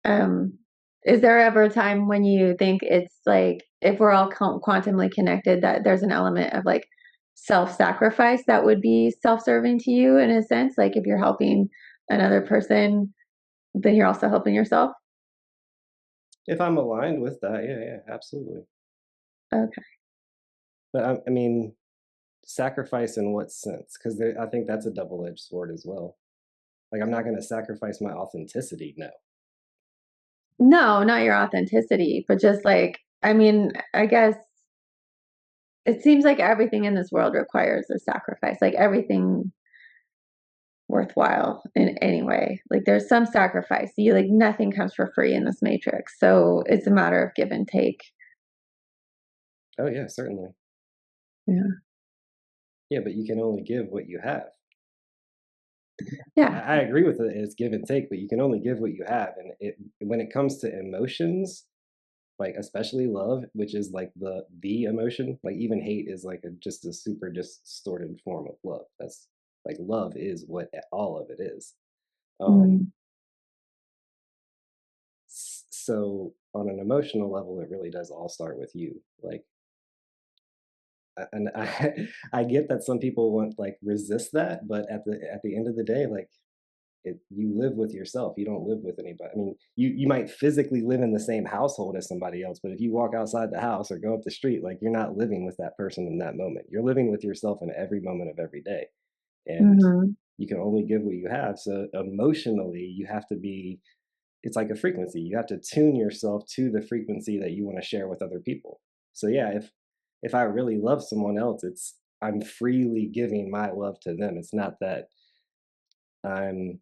S2: Um, is there ever a time when you think it's like if we're all quantumly connected, that there's an element of like self-sacrifice that would be self-serving to you in a sense? Like if you're helping another person, then you're also helping yourself?
S1: If I'm aligned with that, yeah, yeah, absolutely.
S2: Okay.
S1: But I mean, sacrifice in what sense? Because I think that's a double-edged sword as well. Like, I'm not going to sacrifice my authenticity. No.
S2: No, not your authenticity, but just like, I mean, I guess it seems like everything in this world requires a sacrifice, like everything worthwhile in any way. Like there's some sacrifice. You like nothing comes for free in this matrix. So it's a matter of give and take.
S1: Oh yeah, certainly.
S2: Yeah.
S1: Yeah, but you can only give what you have.
S2: Yeah.
S1: I agree with it. It's give and take, but you can only give what you have. And when it comes to emotions, like especially love, which is like the emotion, like even hate is like just a super distorted form of love. That's like love is what all of it is. Um,
S2: Mm.
S1: so on an emotional level, it really does all start with you. Like, and I get that some people want like resist that, but at the end of the day, like you live with yourself. You don't live with anybody. I mean, you might physically live in the same household as somebody else, but if you walk outside the house or go up the street, like you're not living with that person in that moment. You're living with yourself in every moment of every day, and
S2: Hmm.
S1: you can only give what you have. So emotionally, you have to be. It's like a frequency. You have to tune yourself to the frequency that you want to share with other people. So yeah, if I really love someone else, it's I'm freely giving my love to them. It's not that I'm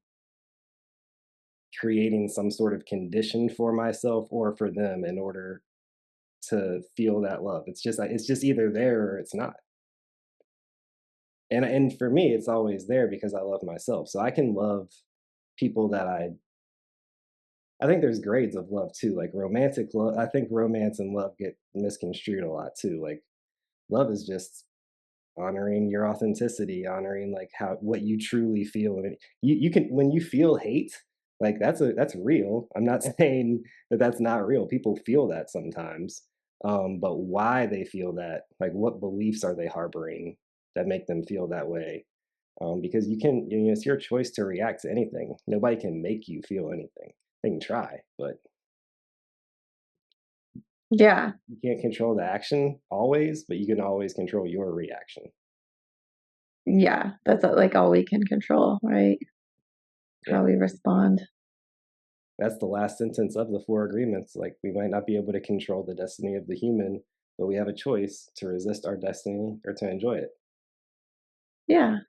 S1: creating some sort of condition for myself or for them in order to feel that love. It's just either there or it's not. And for me, it's always there because I love myself. So I can love people that I think there's grades of love too. Like romantic love, I think romance and love get misconstrued a lot too. Like love is just honoring your authenticity, honoring like how what you truly feel. And you can when you feel hate, like that's real. I'm not saying that that's not real. People feel that sometimes, but why they feel that, like what beliefs are they harboring that make them feel that way? Because it's your choice to react to anything. Nobody can make you feel anything. They can try, but
S2: Yeah.
S1: you can't control the action always, but you can always control your reaction.
S2: Yeah. That's like all we can control, right?
S1: Yeah.
S2: How we respond.
S1: That's the last sentence of the four agreements. Like we might not be able to control the destiny of the human, but we have a choice to resist our destiny or to enjoy it.
S2: Yeah.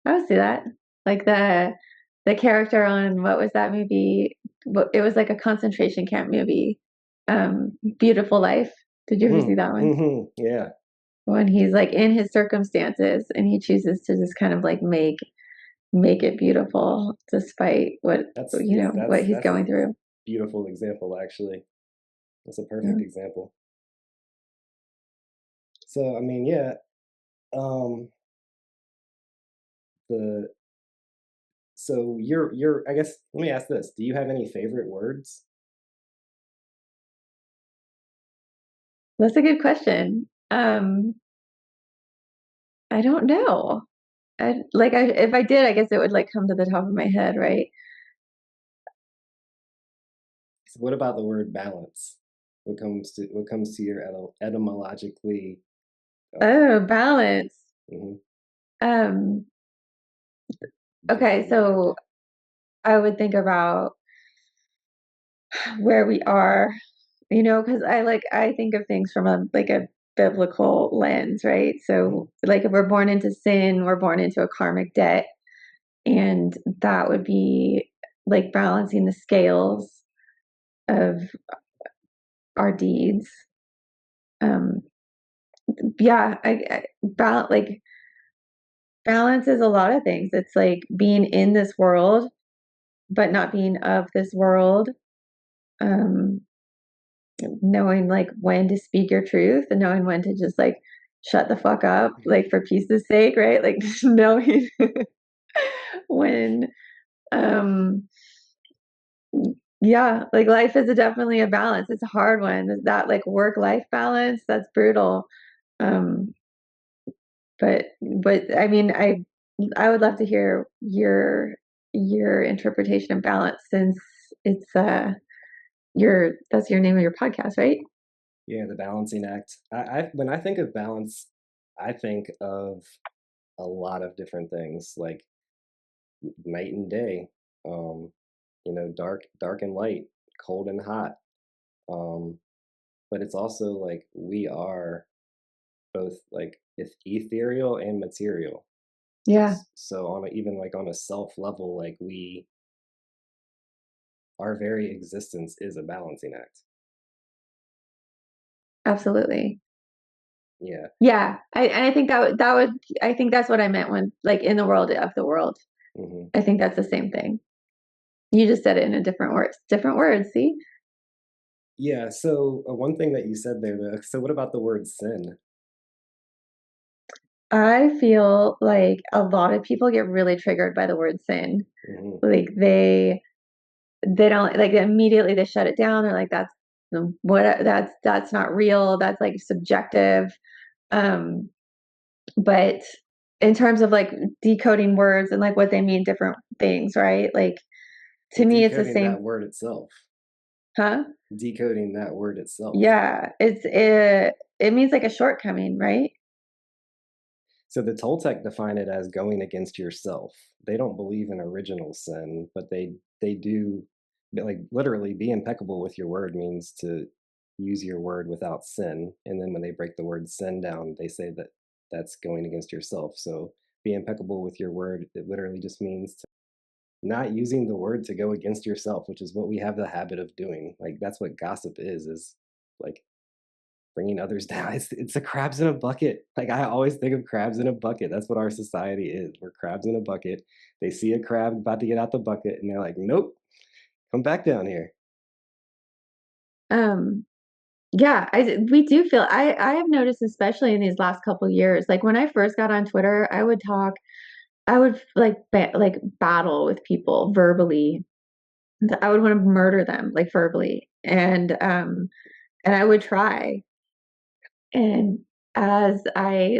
S2: I would see that. Like the character on what was that movie? It was like a concentration camp movie. Beautiful Life. Did you ever see
S1: Mm,
S2: that one?
S1: hmm, yeah.
S2: When he's like in his circumstances and he chooses to just kind of like make it beautiful despite what,
S1: Yeah,
S2: what he's
S1: that's a
S2: going through.
S1: beautiful example, actually. That's a
S2: Yeah.
S1: perfect example. So I mean, yeah, um, the so you're I guess let me ask this: do you have any favorite words?
S2: That's a good question. I don't know. If I did, I guess it would like come to the top of my head, right?
S1: So what about the word balance? What comes to your etymologically?
S2: Oh, balance.
S1: Mhm.
S2: Um, okay,
S1: Different word.
S2: so I would think about where we are, because I think of things from a biblical lens, right?
S1: Mhm.
S2: So like if we're born into sin, we're born into a karmic debt, and that would be like balancing the scales of our deeds. Um, yeah, balance is a lot of things. It's like being in this world, but not being of this world. Um, knowing like when to speak your truth and knowing when to just like shut the fuck up, like for peace's sake, right? Like knowing when, um, yeah, like life is definitely a balance. It's a hard one. That like work life balance, that's brutal. Um, but I mean, I would love to hear your interpretation of balance since it's your that's your name of your podcast, right?
S1: Yeah, the balancing act. When I think of balance, I think of a lot of different things like night and day, um, dark and light, cold and hot. Um, but it's also like we are both like ethereal and material.
S2: Yeah,
S1: So even like on a self level, like our very existence is a balancing act.
S2: absolutely.
S1: Yeah.
S2: Yeah, I think I think that's what I meant when like in the world of the world.
S1: Hmm.
S2: I think that's the same thing. You just said it in a different words. See,
S1: Yeah. So one thing that you said there, though. So what about the word sin?
S2: I feel like a lot of people get really triggered by the word sin.
S1: Hmm.
S2: Like they don't like immediately they shut it down. They're like that's not real. That's like subjective. Um, but in terms of like decoding words and like what they mean different things, right? Like to
S1: Well,
S2: me, it's the
S1: decoding
S2: same.
S1: that word itself.
S2: Huh?
S1: Decoding that word itself.
S2: Yeah, it means like a shortcoming, right?
S1: So the Toltec define it as going against yourself. They don't believe in original sin, but they do like literally be impeccable with your word means to use your word without sin. And then when they break the word sin down, they say that that's going against yourself. So be impeccable with your word. It literally just means to not using the word to go against yourself, which is what we have the habit of doing. Like that's what gossip is like bringing others down. It's the crabs in a bucket. Like I always think of crabs in a bucket. That's what our society is. We're crabs in a bucket. They see a crab about to get out the bucket, and they're like, "Nope, come back down here."
S2: Um, yeah, we do feel I have noticed especially in these last couple years, like when I first got on Twitter, I would like like battle with people verbally. I would want to murder them like verbally. And I would try. And as I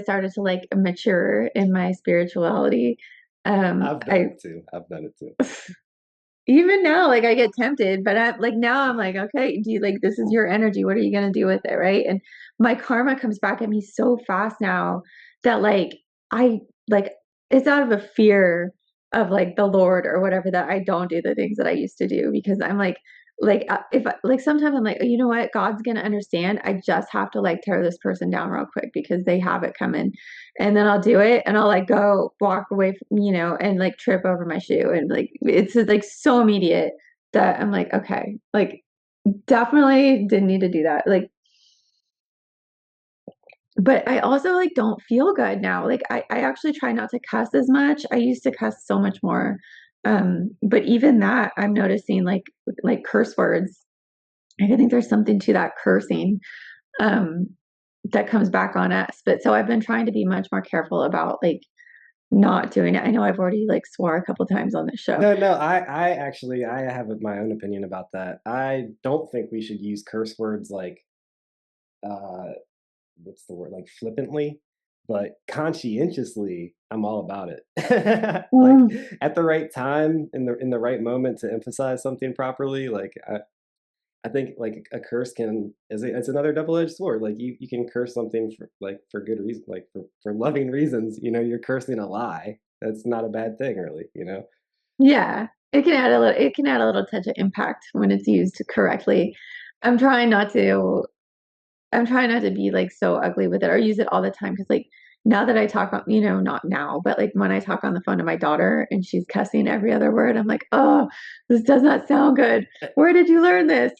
S2: started to like mature in my spirituality,
S1: I've done
S2: I
S1: it too. I've done it too.
S2: even now, like I get tempted, but I like now I'm like, okay, do you like this is your energy? What are you gonna do with it? Right. And my karma comes back at me so fast now that I like it's out of a fear of like the Lord or whatever that I don't do the things that I used to do because I'm if like sometimes I'm like, oh, you know what, God's gonna understand. I just have to like tear this person down real quick because they have it coming, and then I'll do it and I'll like go walk away from, and like trip over my shoe and like it's just, like so immediate that I'm like, okay, like definitely didn't need to do that. Like but I also like don't feel good now. Like I actually try not to cuss as much. I used to cuss so much more. But even that I'm noticing like curse words. I think there's something to that cursing um that comes back on us. But so I've been trying to be much more careful about like not doing it. I know I've already like swore a couple times on this show.
S1: No, no, I actually I have my own opinion about that. I don't think we should use curse words like uh what's the word, like flippantly, but conscientiously, I'm all about it. Like
S2: Mm,
S1: at the right time, in the right moment to emphasize something properly. Like I think like a curse can is it's another double edged sword. Like you can curse something for like for good reason, like for loving reasons. You know, you're cursing a lie. That's not a bad thing, really. You know.
S2: yeah, it can add a little touch of impact when it's used correctly. I'm trying not to I'm trying not to be like so ugly with it or use it all the time because like now that I talk on, not now, but like when I talk on the phone to my daughter and she's cussing every other word, I'm like, oh, this does not sound good. Where did you learn this?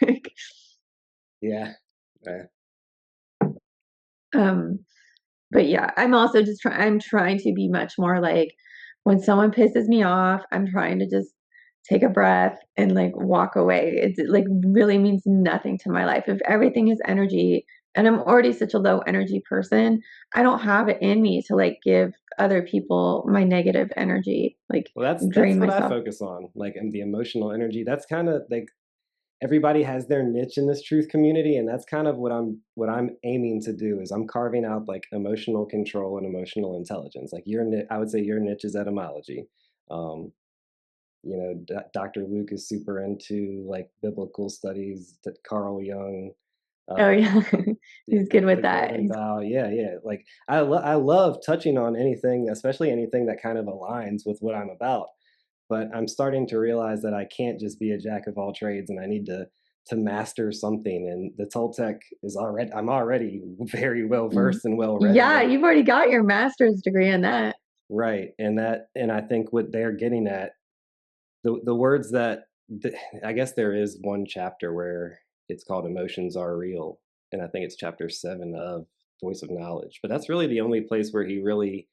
S2: Like,
S1: Yeah. Uh,
S2: um, but yeah, I'm trying to be much more like when someone pisses me off, I'm trying to just take a breath and like walk away. It's like really means nothing to my life. If everything is energy and I'm already such a low energy person, I don't have it in me to like give other people my negative energy, like
S1: well, that's
S2: drain
S1: what I
S2: myself.
S1: focus on. Like, and the emotional energy. That's kind of like everybody has their niche in this truth community, and that's kind of what I'm aiming to do is I'm carving out like emotional control and emotional intelligence. Like I would say your niche is etymology. um Dr. Luke is super into like biblical studies, that Carl Jung,
S2: Oh
S1: uh
S2: yeah. He's good with
S1: the
S2: that.
S1: golden bough. Yeah, yeah, like I love touching on anything, especially anything that kind of aligns with what I'm about. But I'm starting to realize that I can't just be a jack of all trades, and I need to master something. And the Toltec is already I'm already very well
S2: Mm.
S1: versed and well read in
S2: Yeah,
S1: it.
S2: you've already got your master's degree in that.
S1: Right. And I think what they're getting at, the words that I guess there is one chapter where it's called Emotions Are Real. And I think it's chapter 7 of Voice of Knowledge. But that's really the only place where he really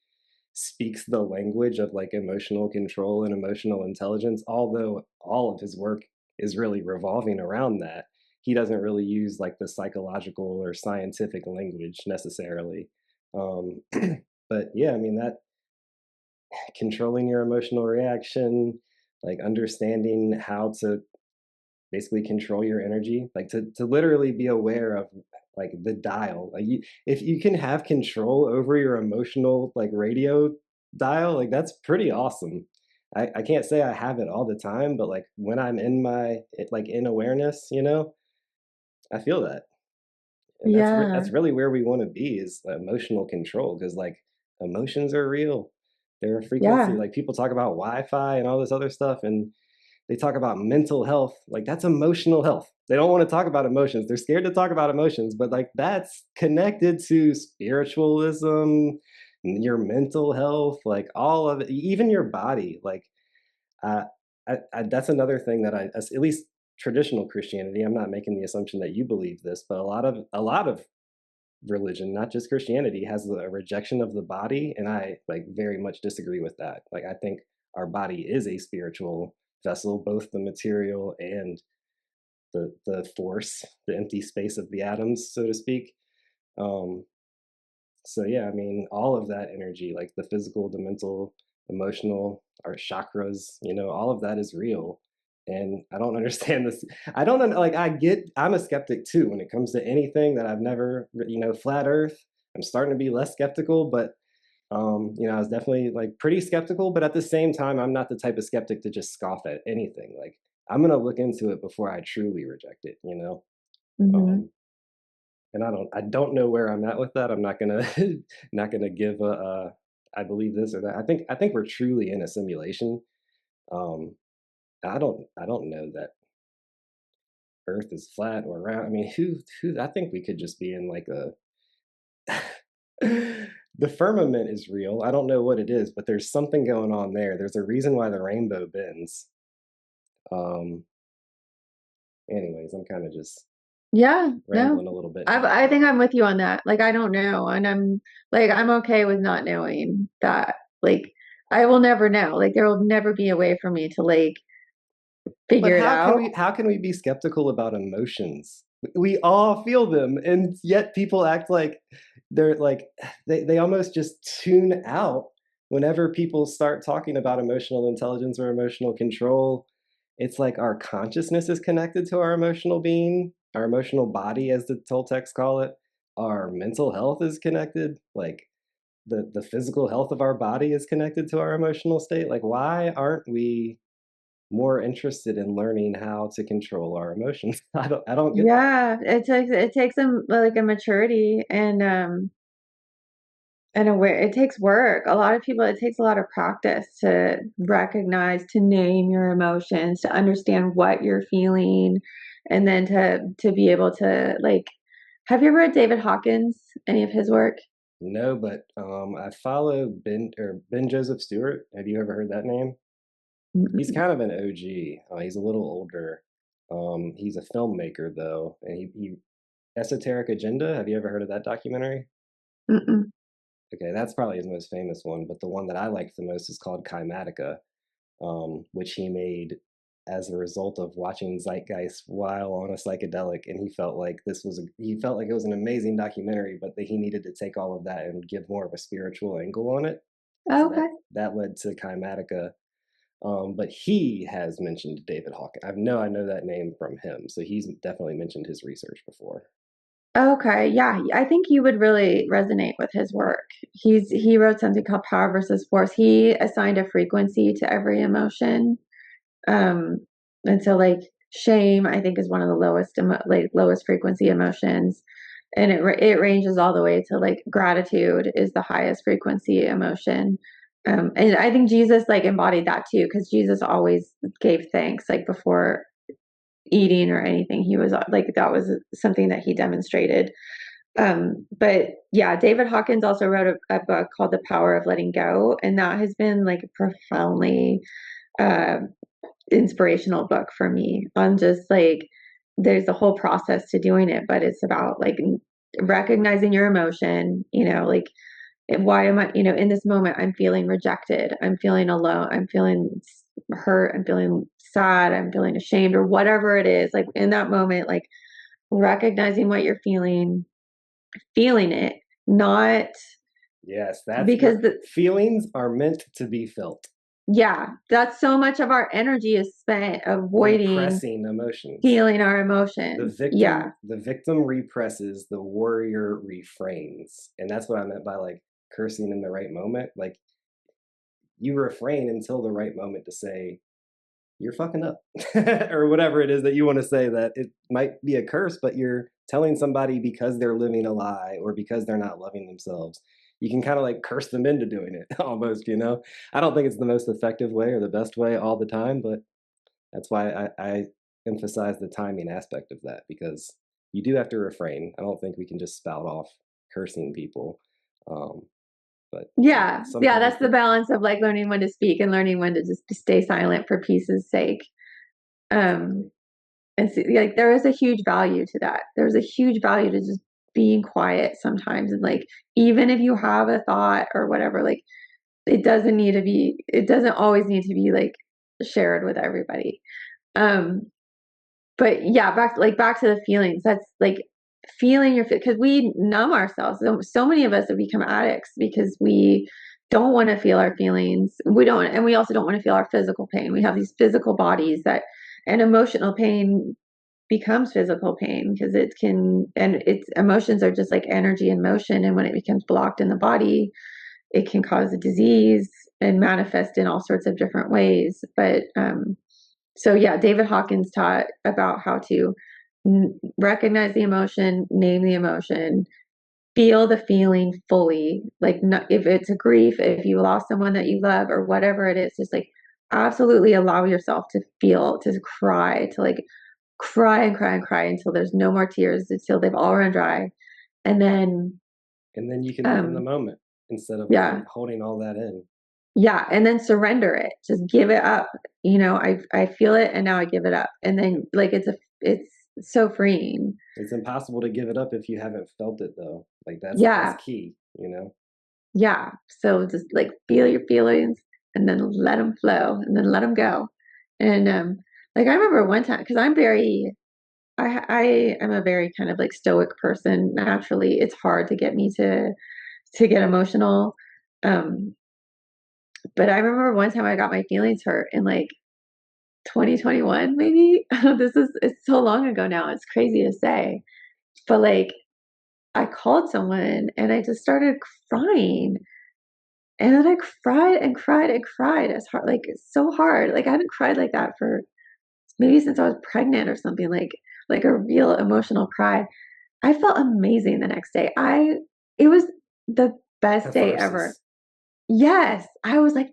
S1: speaks the language of like emotional control and emotional intelligence, although all of his work is really revolving around that. He doesn't really use like the psychological or scientific language necessarily. um, but yeah, I mean, that controlling your emotional reaction, like understanding how to basically control your energy, like to literally be aware of like the dial. Like if you can have control over your emotional like radio dial, like that's pretty awesome. I can't say I have it all the time, but like when I'm in like in awareness, I feel that. And
S2: Yeah.
S1: that's really where we want to be, is emotional control, because like emotions are real. They're a frequency.
S2: Yeah.
S1: Like people talk about Wi-Fi and all this other stuff, and they talk about mental health. Like that's emotional health. They don't want to talk about emotions. They're scared to talk about emotions, but like that's connected to spiritualism, your mental health, like all of it, even your body. Like uh, that's another thing that at least traditional Christianity. I'm not making the assumption that you believe this, but a lot of religion, not just Christianity, has a rejection of the body, and I like very much disagree with that. Like I think our body is a spiritual vessel, both the material and the force, the empty space of the atoms, so to speak. Um, so yeah, I mean, all of that energy, like the physical, the mental, emotional, our chakras, all of that is real. And I don't understand this. I don't like. I'm a skeptic too when it comes to anything that I've never, flat Earth. I'm starting to be less skeptical, but I was definitely like pretty skeptical. But at the same time, I'm not the type of skeptic to just scoff at anything. Like I'm gonna look into it before I truly reject it.
S2: Hmm.
S1: Um, and I don't know where I'm at with that. I'm not gonna not gonna give I believe this or that. I think we're truly in a simulation. Um, I don't know that Earth is flat or round. I mean, who I think we could just be in like a the firmament is real. I don't know what it is, but there's something going on there. There's a reason why the rainbow bends. Um, anyways, I'm kind of just
S2: Yeah, no.
S1: rambling a little bit now,
S2: I
S1: but
S2: think I'm with you on that. Like I don't know. And I'm like I'm okay with not knowing that. Like I will never know. Like there will never be a way for me to like
S1: but
S2: figure it out.
S1: how can we be skeptical about emotions? We all feel them, and yet people act like they're like they almost just tune out whenever people start talking about emotional intelligence or emotional control. It's like our consciousness is connected to our emotional being, our emotional body, as the Toltecs call it. Our mental health is connected. Like the physical health of our body is connected to our emotional state. Like, why aren't we more interested in learning how to control our emotions? I don't get that.
S2: Yeah, it takes a like a maturity and aware it takes work. A lot of people it takes a lot of practice to recognize, to name your emotions, to understand what you're feeling, and then to be able to like have you ever read David Hawkins, any of his work?
S1: No, but I follow Ben Joseph Stewart. Have you ever heard that name? He's
S2: Mm-mm,
S1: kind of an OG. He's a little older. He's a filmmaker though, and he Esoteric Agenda. Have you ever heard of that documentary?
S2: mm-mm.
S1: Okay, that's probably his most famous one, but the one that I liked the most is called Cymatica, which he made as a result of watching Zeitgeist while on a psychedelic, and he felt like it was an amazing documentary, but that he needed to take all of that and give more of a spiritual angle on it. So
S2: Okay.
S1: that led to Cymatica. But he has mentioned David Hawkins. I know that name from him, so he's definitely mentioned his research before.
S2: Okay, yeah, I think you would really resonate with his work. He wrote something called Power versus Force. He assigned a frequency to every emotion. Um, and so like shame, I think is one of the like lowest frequency emotions. And it ranges all the way to like gratitude is the highest frequency emotion. And I think Jesus like embodied that too, because Jesus always gave thanks like before eating or anything. He was like that was something that he demonstrated. But yeah, David Hawkins also wrote a book called The Power of Letting Go, and that has been like profoundly uh, inspirational book for me on just like there's a whole process to doing it, but it's about like recognizing your emotion, like why am I, in this moment I'm feeling rejected, I'm feeling alone, I'm feeling hurt, I'm feeling sad, I'm feeling ashamed, or whatever it is, like in that moment, like recognizing what you're feeling it, not
S1: Yes, that's
S2: because
S1: your feelings are meant to be felt.
S2: yeah, that's so much of our energy is spent avoiding
S1: Repressing emotions.
S2: feeling our emotions. Yeah.
S1: The victim represses, the warrior refrains. And that's what I meant by like cursing in the right moment. Like you refrain until the right moment to say, you're fucking up or whatever it is that you want to say, that it might be a curse, but you're telling somebody because they're living a lie or because they're not loving themselves. You can kind of like curse them into doing it almost, you know? I don't think it's the most effective way or the best way all the time, but that's why I emphasize the timing aspect of that, because you do have to refrain. I don't think we can just spout off cursing people. Um, but
S2: Yeah. Yeah.
S1: sometimes
S2: That's the balance of like learning when to speak and learning when to just stay silent for peace's sake. Um,
S1: exactly.
S2: and so, like there is a huge value to that. There's a huge value to just being quiet sometimes. And like, even if you have a thought or whatever, like it doesn't always need to be like shared with everybody. Um, but yeah, back to the feelings. That's like feeling your because we numb ourselves. So many of us have become addicts because we don't want to feel our feelings. We don't, and we also don't want to feel our physical pain. We have these physical bodies that, and emotional pain becomes physical pain because it can, and it's emotions are just like energy in motion, and when it becomes blocked in the body, it can cause a disease and manifest in all sorts of different ways. But so yeah, David Hawkins taught about how to recognize the emotion, name the emotion, feel the feeling fully. Like not, if it's a grief, if you lost someone that you love or whatever it is, just like absolutely allow yourself to feel, to cry, to like cry and cry and cry until there's no more tears, until they've all run dry. And then,
S1: And then you can live in the
S2: um,
S1: moment instead of
S2: yeah,
S1: holding all that in.
S2: yeah, and then surrender it. Just give it up. I feel it and now I give it up. And then
S1: Yep.
S2: like it's so freeing.
S1: It's impossible to give it up if you haven't felt it though. Like that's
S2: Yeah,
S1: key, you know?
S2: yeah. So just like feel your feelings and then let them flow and then let them go. And like I remember one time because I am a very kind of like stoic person naturally. It's hard to get me to get emotional. Um, but I remember one time I got my feelings hurt in like 2021, maybe. It's so long ago now. It's crazy to say. But like I called someone and I just started crying. And then I cried and cried and cried as hard, like so hard. Like I haven't cried like that for maybe since I was pregnant or something, like a real emotional cry. I felt amazing the next day. It was the best day ever.
S1: Catharsis.
S2: Yes. I was like,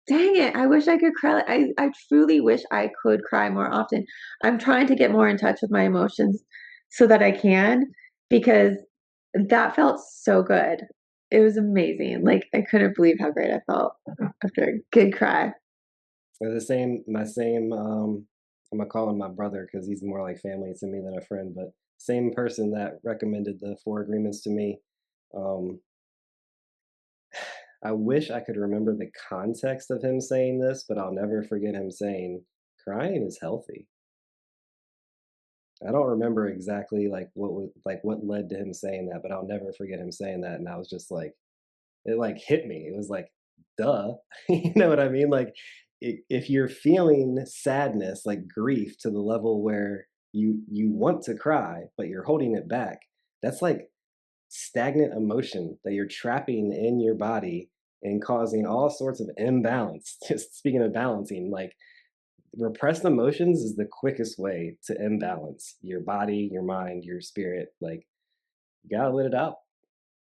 S2: dang it. I wish I could cry. I truly wish I could cry more often. I'm trying to get more in touch with my emotions so that I can, because that felt so good. It was amazing. Like I couldn't believe how great I felt after a good cry.
S1: The same, my same, I'm gonna call him my brother because he's more like family to me than a friend, but same person that recommended the Four Agreements to me. Um, I wish I could remember the context of him saying this, but I'll never forget him saying, crying is healthy. I don't remember exactly like what was like what led to him saying that, but I'll never forget him saying that. And I was just like, it like hit me. It was like, duh. You know what I mean? Like if you're feeling sadness, like grief to the level where you want to cry, but you're holding it back, that's like stagnant emotion that you're trapping in your body and causing all sorts of imbalance. Just speaking of balancing, like repressed emotions is the quickest way to imbalance your body, your mind, your spirit. Like you gotta let it out.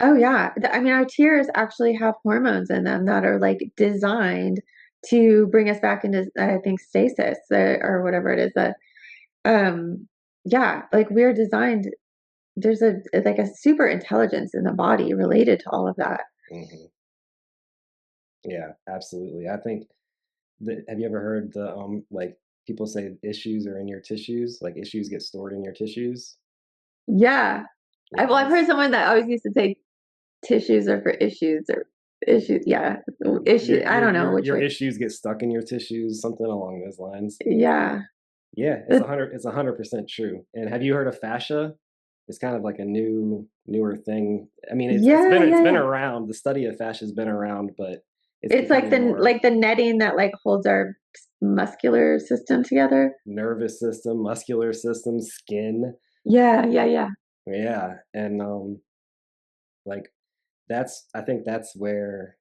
S2: Oh yeah. I mean, our tears actually have hormones in them that are like designed to bring us back into, I think, stasis or whatever it is that, um, yeah, like we're designed. There's a like a super intelligence in the body related to all of that.
S1: Hmm. Yeah, absolutely. I think have you ever heard the like people say issues are in your tissues? Like issues get stored in your tissues.
S2: Yeah.
S1: Yeah,
S2: I've heard someone that always used to say tissues are for issues or issues. Yeah. Issue. I don't know which
S1: your
S2: way.
S1: issues get stuck in your tissues, something along those lines.
S2: Yeah.
S1: Yeah,
S2: But
S1: 100% true. And have you heard of fascia? It's kind of like a newer thing. I mean,
S2: yeah,
S1: it's
S2: yeah,
S1: been
S2: yeah.
S1: around. The study of fascia has been around, but it's
S2: It's
S1: becoming more
S2: like the netting that like holds our muscular system together.
S1: nervous system, muscular system, skin.
S2: Yeah, yeah, yeah.
S1: Yeah, and like that's I think that's where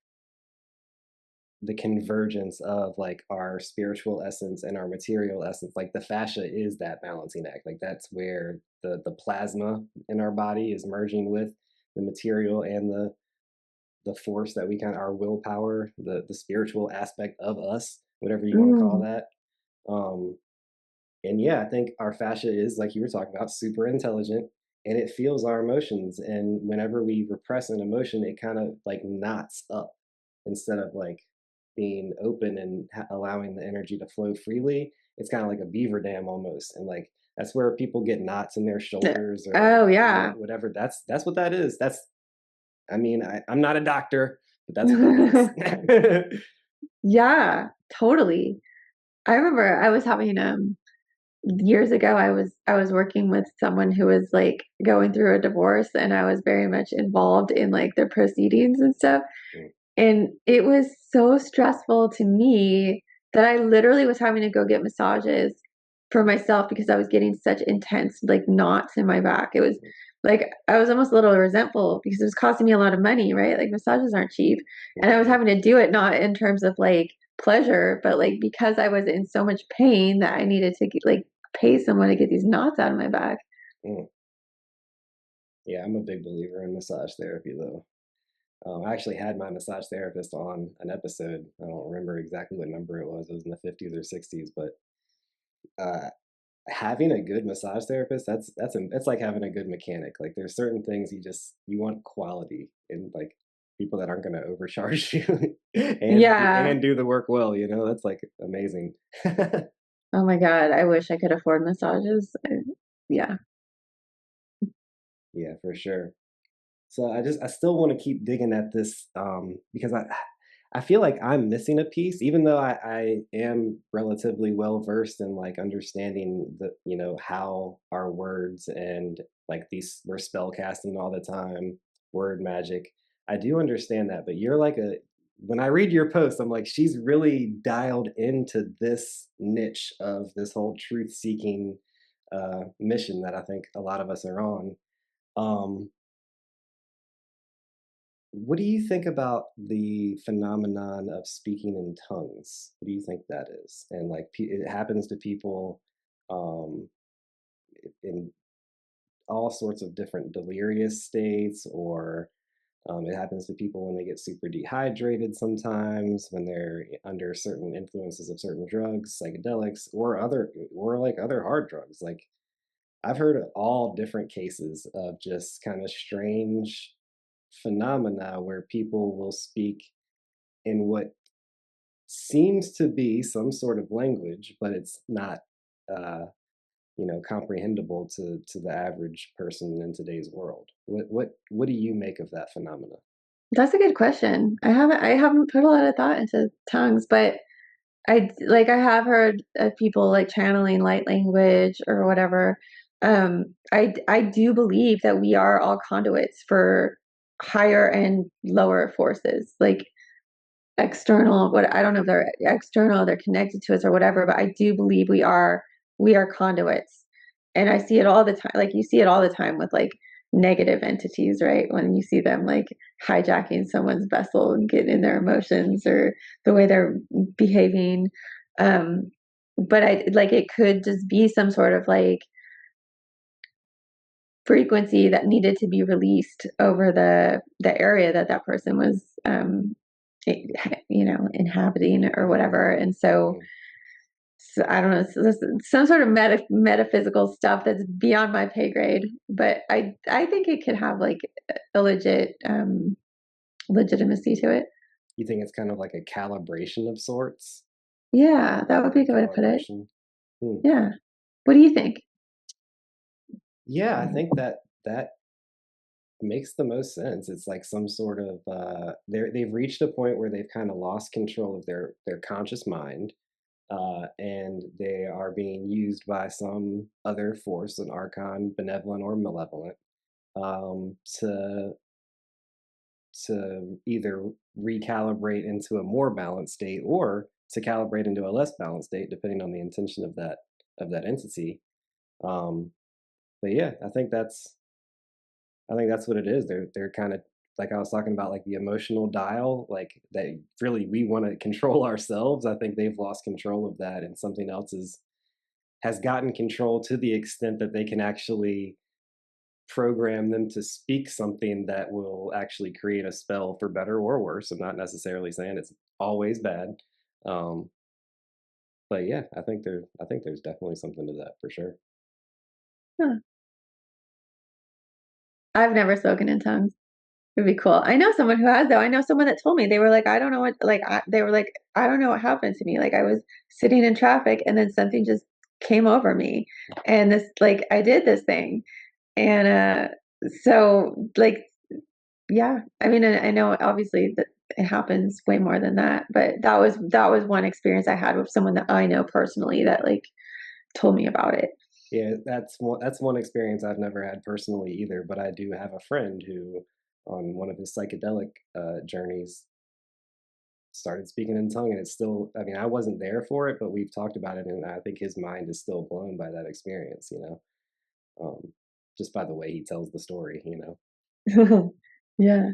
S1: the convergence of like our spiritual essence and our material essence, like the fascia is that balancing act. Like that's where the plasma in our body is merging with the material and the force that we kind of our willpower, the spiritual aspect of us, whatever you want to call
S2: Mm.
S1: that. um and yeah, I think our fascia is, like you were talking about, super intelligent, and it feels our emotions. And whenever we repress an emotion, it kind of like knots up instead of like being open and allowing the energy to flow freely. It's kind of like a beaver dam almost. And like that's where people get knots in their shoulders or
S2: Oh yeah.
S1: whatever. That's what that is. That's, I mean, I'm not a doctor, but that's what that is.
S2: Yeah, totally. I remember I was having years ago I was working with someone who was like going through a divorce and I was very much involved in like their proceedings and stuff.
S1: Mm,
S2: And it was so stressful to me that I literally was having to go get massages for myself because I was getting such intense like knots in my back. It was
S1: mm,
S2: like I was almost a little resentful because it was costing me a lot of money, right? Like massages aren't cheap. And I was
S1: mhm,
S2: having to do it not in terms of like pleasure, but like because I was in so much pain that I needed to like pay someone to get these knots out of my back.
S1: mm. Yeah, I'm a big believer in massage therapy though. I actually had my massage therapist on an episode. I don't remember exactly what number it was. It was in the 50s or 60s, but uh, having a good massage therapist, it's like having a good mechanic. Like there's certain things you want quality and like people that aren't going to overcharge you
S2: Yeah.
S1: and do the work well. You know, that's like amazing.
S2: Oh my God. I wish I could afford massages. Yeah.
S1: Yeah, for sure. So I still want to keep digging at this because I feel like I'm missing a piece, even though I am relatively well versed in like understanding the how our words and like these we're spell casting all the time, word magic. I do understand that, but you're like a when I read your post, I'm like she's really dialed into this niche of this whole truth seeking mission that I think a lot of us are on. Um, what do you think about the phenomenon of speaking in tongues? What do you think that is? And like it happens to people um, in all sorts of different delirious states, or it happens to people when they get super dehydrated sometimes, when they're under certain influences of certain drugs, psychedelics, or like other hard drugs. Like I've heard of all different cases of just kind of strange phenomena where people will speak in what seems to be some sort of language, but it's not, uh, comprehensible to the average person in today's world. What do you make of that phenomena?
S2: That's a good question. I haven't put a lot of thought into tongues, but I have heard of people like channeling light language or whatever. I do believe that we are all conduits for higher and lower forces, like external. What I don't know if they're external, they're connected to us or whatever, but I do believe we are conduits, and I see it all the time. Like you see it all the time with like negative entities, right? When you see them like hijacking someone's vessel and getting in their emotions or the way they're behaving. Um, but I like it could just be some sort of like frequency that needed to be released over the area that that person was inhabiting or whatever. And so,
S1: Mm.
S2: so I don't know, this some sort of metaphysical stuff that's beyond my pay grade, but I think it could have like a legitimacy to it.
S1: You think it's kind of like a calibration of sorts,
S2: Yeah, that would be a good way to put it.
S1: recalibration? Hmm.
S2: Yeah. What do you think?
S1: Yeah, I think that makes the most sense. It's like some sort of they've reached a point where they've kind of lost control of their conscious mind, and they are being used by some other force, an archon, benevolent or malevolent, um, to to either recalibrate into a more balanced state or to calibrate into a less balanced state, depending on the intention of that entity. Um, but yeah, I think that's what it is. They're kind of like I was talking about, like the emotional dial, like that. Really, we want to control ourselves. I think they've lost control of that, and something else has gotten control to the extent that they can actually program them to speak something that will actually create a spell for better or worse. I'm not necessarily saying it's always bad, um, but yeah, I think there's definitely something to that for sure.
S2: Huh. I've never spoken in tongues. It'd be cool. I know someone who has though. I know someone that told me they were like, I don't know what like they were like, I don't know what happened to me. Like I was sitting in traffic and then something just came over me. And this like I did this thing. And so like yeah, I mean I know obviously that it happens way more than that, but that was one experience I had with someone that I know personally that like told me about it.
S1: Yeah, that's one experience I've never had personally either, but I do have a friend who, on one of his psychedelic journeys, started speaking in tongue, and it's still. I mean, I wasn't there for it, but we've talked about it, and I think his mind is still blown by that experience. Just by the way he tells the story.
S2: Yeah.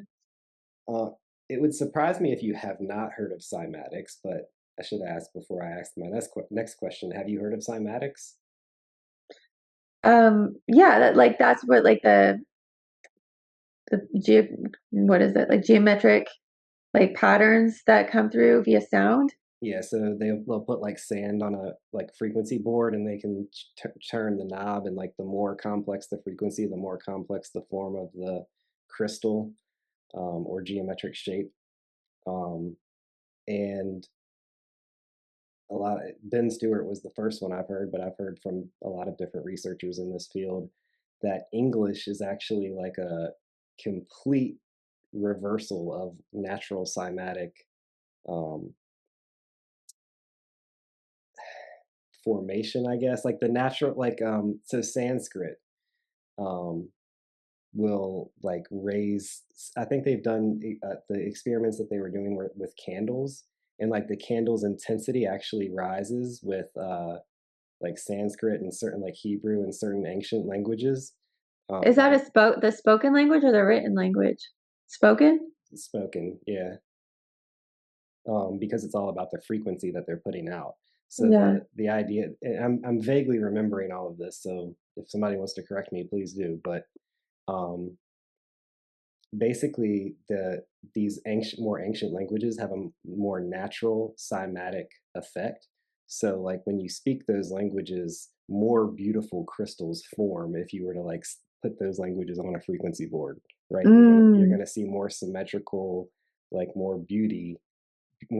S1: Uh, it would surprise me if you have not heard of cymatics, but I should ask before I ask my next question. Have you heard of cymatics?
S2: Yeah, that like that's what like the what is it? Like geometric like patterns that come through via sound.
S1: Yeah, so they'll put like sand on a like frequency board, and they can turn the knob, and like the more complex the frequency, the more complex the form of the crystal or geometric shape. Um, and a lot. Ben Stewart was the first one I've heard, but I've heard from a lot of different researchers in this field that English is actually like a complete reversal of natural cymatic um, formation, I guess. Like the natural, like so Sanskrit um, will like raise. I think they've done the experiments that they were doing with candles, and like the candle's intensity actually rises with like Sanskrit and certain like Hebrew and certain ancient languages.
S2: Is that
S1: Like
S2: the spoken language or the written language? Spoken?
S1: spoken, yeah, because it's all about the frequency that they're putting out. So
S2: Yeah.
S1: the idea, and I'm vaguely remembering all of this. So if somebody wants to correct me, please do. But um, basically, these more ancient languages have a more natural cymatic effect. So like when you speak those languages, more beautiful crystals form if you were to like put those languages on a frequency board, right? You're
S2: Mm.
S1: gonna see more symmetrical, like more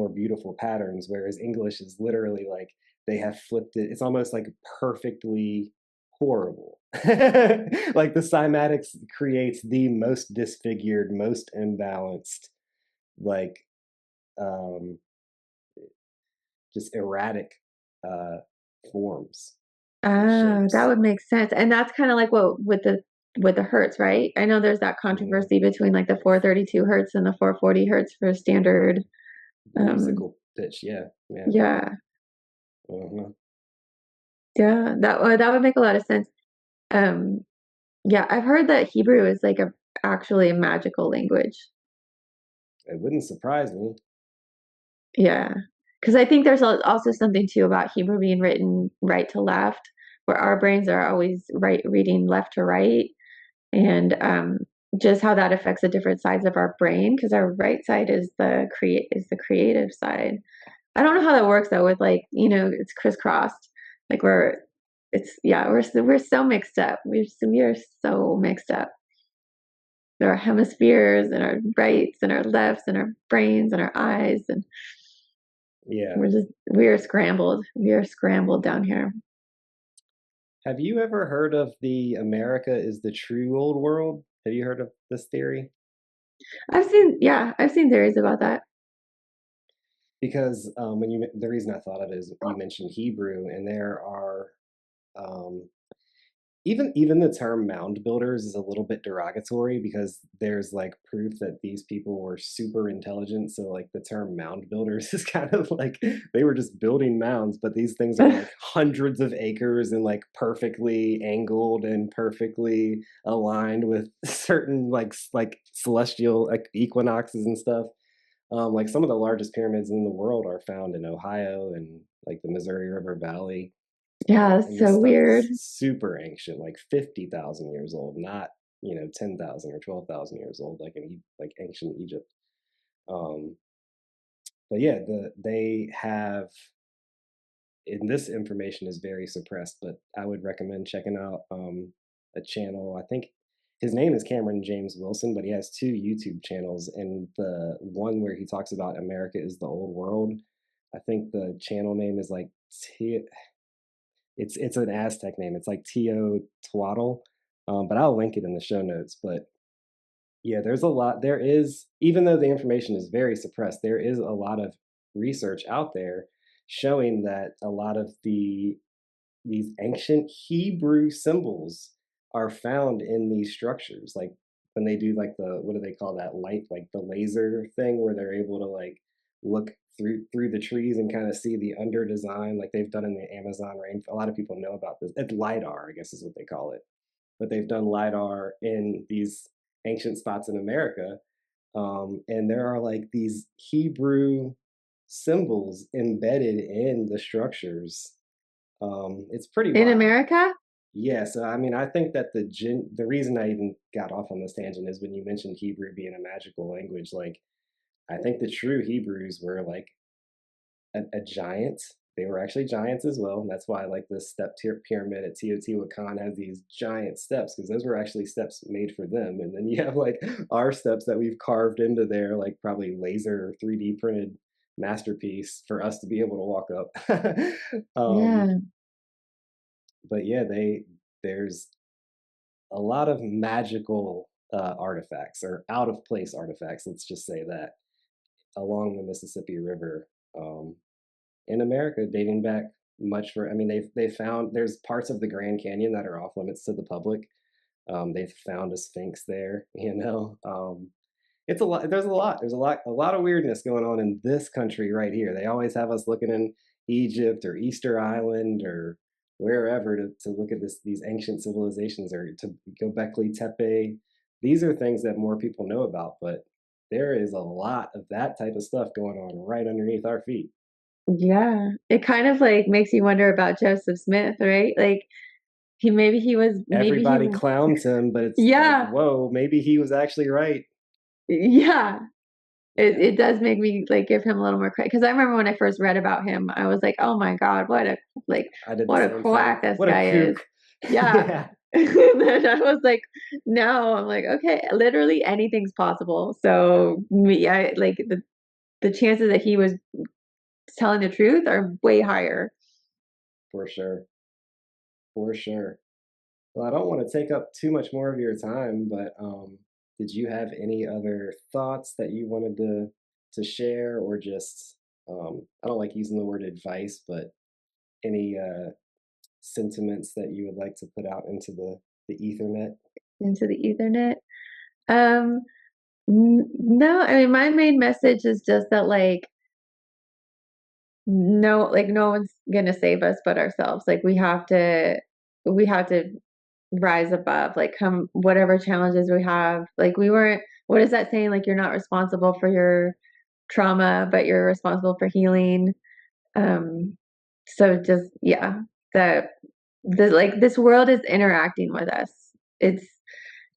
S1: beautiful patterns, whereas English is literally like they have flipped it. It's almost like perfectly horrible. Like the cymatics creates the most disfigured, most imbalanced, like um, just erratic uh, forms and
S2: Ah, that
S1: shapes.
S2: would make sense. And that's kind of like what with the hertz, right? I know there's that
S1: Mhm.
S2: controversy between like the 432 hertz and the 440 hertz for standard. Um,
S1: Musical pitch, yeah, yeah.
S2: yeah,
S1: Uh-huh.
S2: yeah, that would make a lot of sense. Um, yeah, I've heard that Hebrew is like a actually a magical language.
S1: It wouldn't surprise me.
S2: Yeah, because I think there's also something too about Hebrew being written right to left, where our brains are always reading left to right, and just how that affects the different sides of our brain. Because our right side is the creative side. I don't know how that works though. With like it's crisscrossed. Like we're so mixed up. We are so mixed up. There are hemispheres and our rights and our lefts and our brains and our eyes and
S1: Yeah.
S2: we are scrambled. We are scrambled down here.
S1: Have you ever heard of the America is the true old world? Have you heard of this theory?
S2: I've seen theories about that.
S1: Because the reason I thought of it is you mentioned Hebrew, and there are um, even the term mound builders is a little bit derogatory because there's like proof that these people were super intelligent. So like the term mound builders is kind of like they were just building mounds, but these things are like hundreds of acres and like perfectly angled and perfectly aligned with certain like celestial like equinoxes and stuff. Like some of the largest pyramids in the world are found in Ohio and like the Missouri River Valley.
S2: Yeah, that's
S1: And this
S2: so
S1: stuff
S2: weird.
S1: is super ancient, like 50,000 years old, not 10,000 or 12,000 years old, like like ancient Egypt. Um, but yeah, they have, and this information is very suppressed. But I would recommend checking out a channel. I think his name is Cameron James Wilson, but he has two YouTube channels, and the one where he talks about America is the old world. I think the channel name is like it's an Aztec name. It's like Tio Twaddle, but I'll link it in the show notes. But yeah, there's a lot. There is, even though the information is very suppressed, there is a lot of research out there showing that a lot of these ancient Hebrew symbols are found in these structures. Like when they do like the what do they call that light, like the laser thing where they're able to like look through the trees and kind of see the under design like they've done in the Amazon rain. A lot of people know about this. It's LIDAR, I guess is what they call it. But they've done LIDAR in these ancient spots in America. And there are like these Hebrew symbols embedded in the structures. It's pretty
S2: In
S1: wild.
S2: America?
S1: Yeah, so I mean, I think that the reason I even got off on this tangent is when you mentioned Hebrew being a magical language. Like, I think the true Hebrews were like a giant. They were actually giants as well. And that's why like the step pyramid at Teotihuacan has these giant steps because those were actually steps made for them. And then you have like our steps that we've carved into there, like probably laser or 3D printed masterpiece for us to be able to walk up.
S2: Yeah.
S1: But yeah, there's a lot of magical artifacts or out of place artifacts. Let's just say that along the Mississippi River in America, dating back much for. I mean, they found there's parts of the Grand Canyon that are off limits to the public. They've found a sphinx there. It's a lot. There's a lot. A lot of weirdness going on in this country right here. They always have us looking in Egypt or Easter Island or wherever to look at these ancient civilizations or to Göbekli Tepe. These are things that more people know about, but there is a lot of that type of stuff going on right underneath our feet.
S2: Yeah. It kind of like makes you wonder about Joseph Smith, right? Like maybe he
S1: Everybody clowns him, but it's like,
S2: yeah.
S1: whoa, maybe he was actually right.
S2: Yeah.
S1: Yeah,
S2: It does make me like give him a little more credit because I remember when I first read about him, I was like, "Oh my god, like
S1: I did the
S2: what a
S1: same thing.
S2: quack this
S1: What a
S2: guy is."
S1: kook.
S2: Yeah.
S1: Yeah,
S2: And then I was like, "No," I'm like, "Okay, literally anything's possible." So me, I like the chances that he was telling the truth are way higher.
S1: for sure. For sure. Well, I don't want to take up too much more of your time, but did you have any other thoughts that you wanted to share, or just I don't like using the word advice, but any sentiments that you would like to put out into the Ethernet?
S2: Into the Ethernet. Um, no, I mean, my main message is just that, no one's gonna save us but ourselves. Like, we have to rise above, like, come whatever challenges we have. Like, we weren't what is that saying? Like, you're not responsible for your trauma, but you're responsible for healing. Um, so just yeah, that like, this world is interacting with us. It's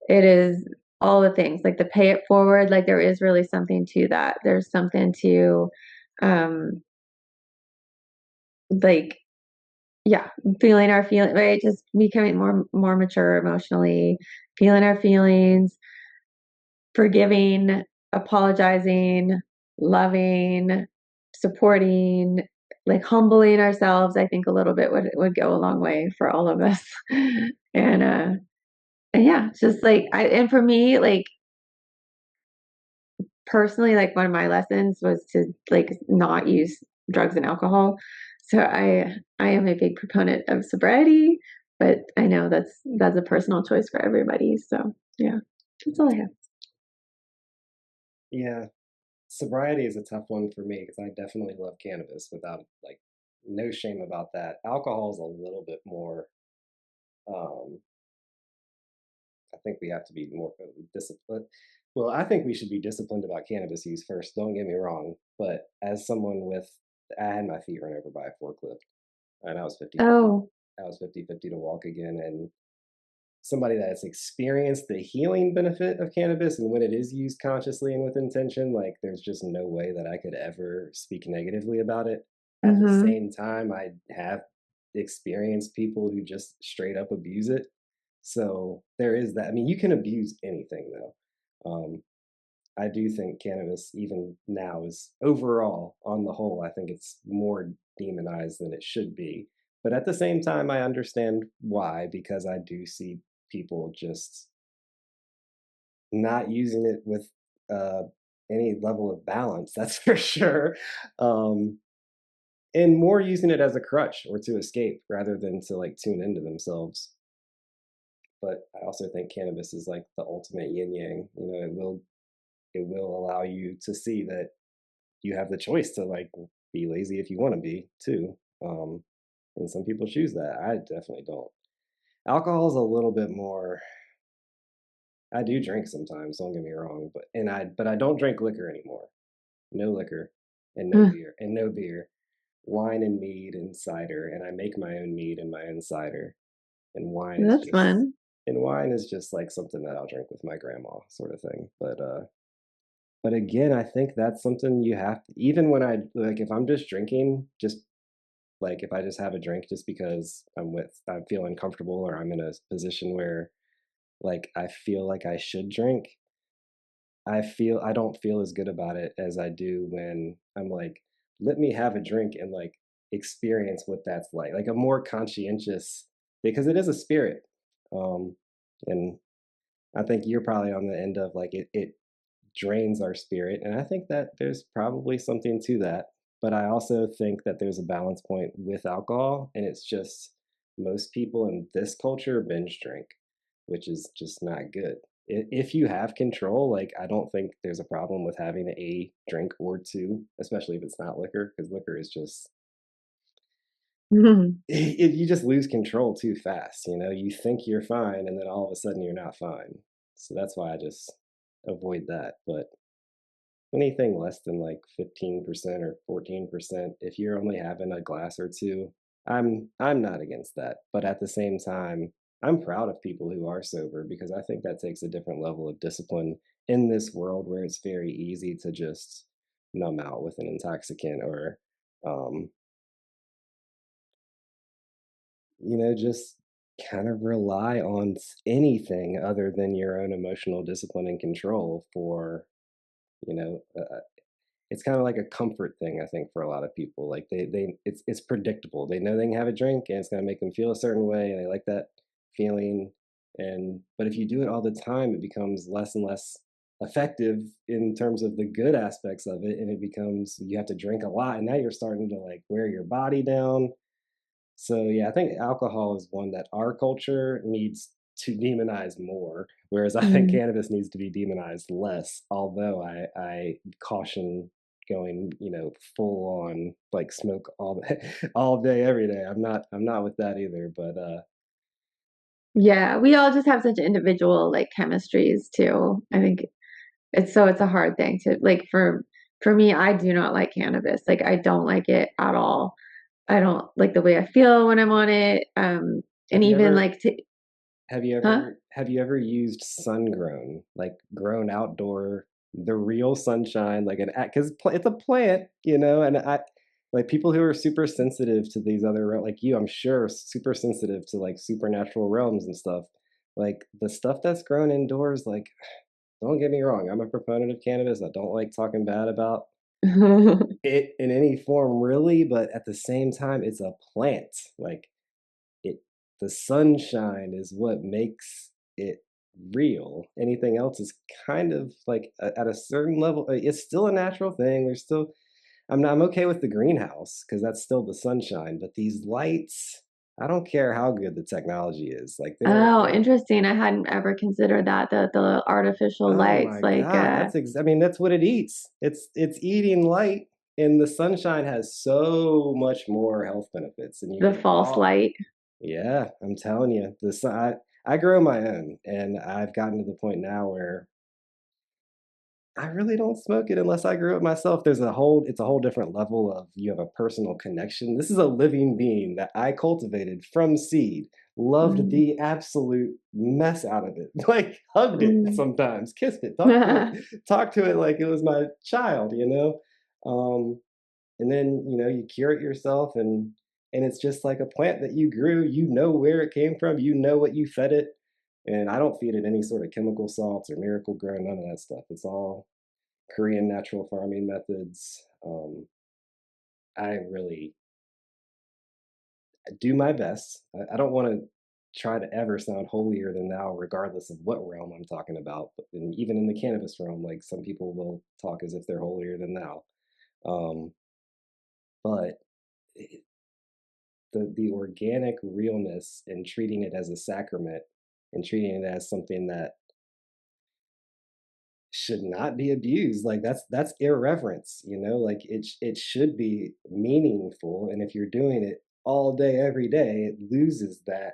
S2: It is all the things, like the pay it forward, like there is really something to that. There's something to, um, like, yeah, feeling our feeling right? Just becoming more mature emotionally, feeling our feelings, forgiving, apologizing, loving, supporting, like humbling ourselves, I think a little bit would go a long way for all of us. And, and yeah, just like and for me, like personally, like one of my lessons was to like not use drugs and alcohol. So I am a big proponent of sobriety, but I know that's a personal choice for everybody. So yeah, that's all I have.
S1: Yeah, sobriety is a tough one for me because I definitely love cannabis without like no shame about that. Alcohol is a little bit more. Um, I think we have to be more disciplined. Well, I think we should be disciplined about cannabis use first. Don't get me wrong, but as someone with, I had my feet run over by a forklift, and I was 50-50.
S2: Oh,
S1: I was 50-50 to walk again, and somebody that's experienced the healing benefit of cannabis and when it is used consciously and with intention, like there's just no way that I could ever speak negatively about it. At the
S2: mm-hmm.
S1: same time, I have experienced people who just straight up abuse it. So there is that. I mean, you can abuse anything though. I do think cannabis, even now, is overall, on the whole, I think it's more demonized than it should be. But at the same time, I understand why, because I do see people just not using it with uh, any level of balance, that's for sure. Um, and more using it as a crutch or to escape rather than to like tune into themselves. But I also think cannabis is like the ultimate yin yang. You know, it will allow you to see that you have the choice to like be lazy if you want to be too. And some people choose that. I definitely don't. Alcohol is a little bit more. I do drink sometimes. Don't get me wrong, but I don't drink liquor anymore. No liquor, and no
S2: Ugh,
S1: beer, and no beer. Wine and mead and cider, and I make my own mead and my own cider. And wine is
S2: that's
S1: just
S2: fun.
S1: and wine is just like something that I'll drink with my grandma, sort of thing. But again, I think that's something you have to, even when I like if I'm just drinking, just like if I just have a drink just because I'm feeling comfortable or I'm in a position where like I feel like I should drink, I don't feel as good about it as I do when I'm like let me have a drink and like experience what that's like a more conscientious, because it is a spirit. Um, and I think you're probably on the end of like it drains our spirit. And I think that there's probably something to that. But I also think that there's a balance point with alcohol, and it's just most people in this culture binge drink, which is just not good. If you have control, like I don't think there's a problem with having a drink or two, especially if it's not liquor, because liquor is just you just lose control too fast. You know, you think you're fine, and then all of a sudden you're not fine. So that's why I just avoid that. But anything less than like 15% or 14%, if you're only having a glass or two, I'm not against that. But at the same time, I'm proud of people who are sober, because I think that takes a different level of discipline in this world where it's very easy to just numb out with an intoxicant, or um, just kind of rely on anything other than your own emotional discipline and control for, you know, it's kind of like a comfort thing, I think, for a lot of people. Like it's predictable. They know they can have a drink and it's going to make them feel a certain way, and they like that feeling. And but if you do it all the time, it becomes less and less effective in terms of the good aspects of it, and it becomes you have to drink a lot, and now you're starting to like wear your body down. So yeah, I think alcohol is one that our culture needs to demonize more, whereas I think
S2: Mm.
S1: cannabis needs to be demonized less. Although I caution going, full on like smoke all day, all day, every day. I'm not with that either. But
S2: Yeah, we all just have such individual like chemistries too. I think it's a hard thing to like for me, I do not like cannabis. Like I don't like it at all. I don't like the way I feel when I'm on it. And
S1: have you
S2: even
S1: ever
S2: like to
S1: have you
S2: huh?
S1: ever have you ever used sun grown, like grown outdoor, the real sunshine, like an because it's a plant, and I like people who are super sensitive to these other like you, I'm sure, super sensitive to like supernatural realms and stuff. Like the stuff that's grown indoors, like don't get me wrong, I'm a proponent of cannabis. I don't like talking bad about it in any form, really, but at the same time, it's a plant. Like it the sunshine is what makes it real. Anything else is kind of like at a certain level, it's still a natural thing. We're still I'm okay with the greenhouse because that's still the sunshine, but these lights, I don't care how good the technology is. Like
S2: Oh,
S1: they're
S2: interesting. I hadn't ever considered that the artificial
S1: oh
S2: lights
S1: my
S2: like
S1: god, I mean that's what it eats. It's eating light, and the sunshine has so much more health benefits, and you
S2: the
S1: can
S2: false
S1: all
S2: light.
S1: yeah, I'm telling you, I grow my own, and I've gotten to the point now where I really don't smoke it unless I grew it myself. It's a whole different level of you have a personal connection. This is a living being that I cultivated from seed, loved
S2: Mm.
S1: the absolute mess out of it, like hugged it
S2: Mm.
S1: sometimes, kissed it, talked to it like it was my child. And then you cure it yourself, and it's just like a plant that you grew. You know where it came from, you know what you fed it, and I don't feed it any sort of chemical salts or miracle grow, none of that stuff. It's all Korean natural farming methods. I really do my best. I don't want to try to ever sound holier than thou, regardless of what realm I'm talking about. But even in the cannabis realm, like some people will talk as if they're holier than thou. Um, but the organic realness and treating it as a sacrament and treating it as something that should not be abused, like that's irreverence, like it should be meaningful, and if you're doing it all day every day, it loses that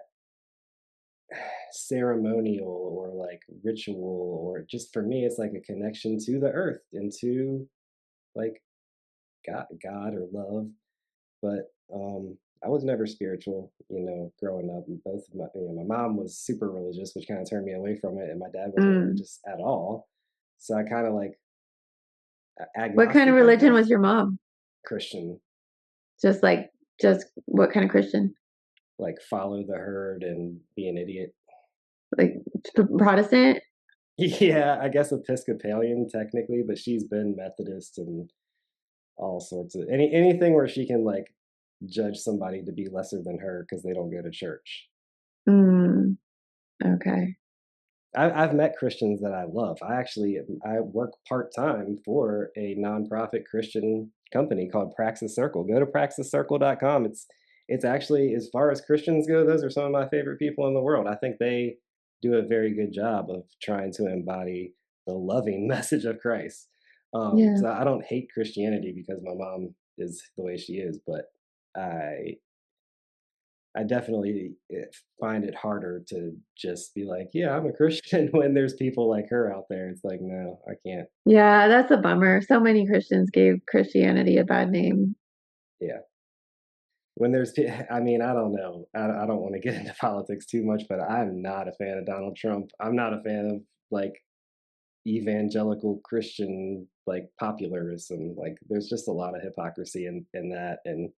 S1: ceremonial or like ritual, or just for me it's like a connection to the earth and to like god or love. But I was never spiritual, growing up. Both of my mom was super religious, which kind of turned me away from it, and my dad wasn't
S2: Mm.
S1: religious at all. So I kind of like
S2: What kind of
S1: agnostic, I
S2: religion was
S1: guess.
S2: your mom?
S1: Christian,
S2: Just like just what kind of Christian?
S1: like follow the herd and be an idiot.
S2: Like Protestant?
S1: Yeah, I guess Episcopalian technically, but she's been Methodist and all sorts of anything where she can like judge somebody to be lesser than her because they don't go to church.
S2: Mm, okay.
S1: I've met Christians that I love. I work part time for a nonprofit Christian company called Praxis Circle. Go to praxiscircle.com. It's actually, as far as Christians go, those are some of my favorite people in the world. I think they do a very good job of trying to embody the loving message of Christ.
S2: Yeah.
S1: So I don't hate Christianity because my mom is the way she is, but I I definitely find it harder to just be like, yeah, I'm a Christian when there's people like her out there. It's like, no, I can't.
S2: Yeah, that's a bummer. So many Christians gave Christianity a bad name.
S1: Yeah. When I mean, I don't know. I don't want to get into politics too much, but I'm not a fan of Donald Trump. I'm not a fan of like evangelical Christian like popularism. Like, there's just a lot of hypocrisy in that. And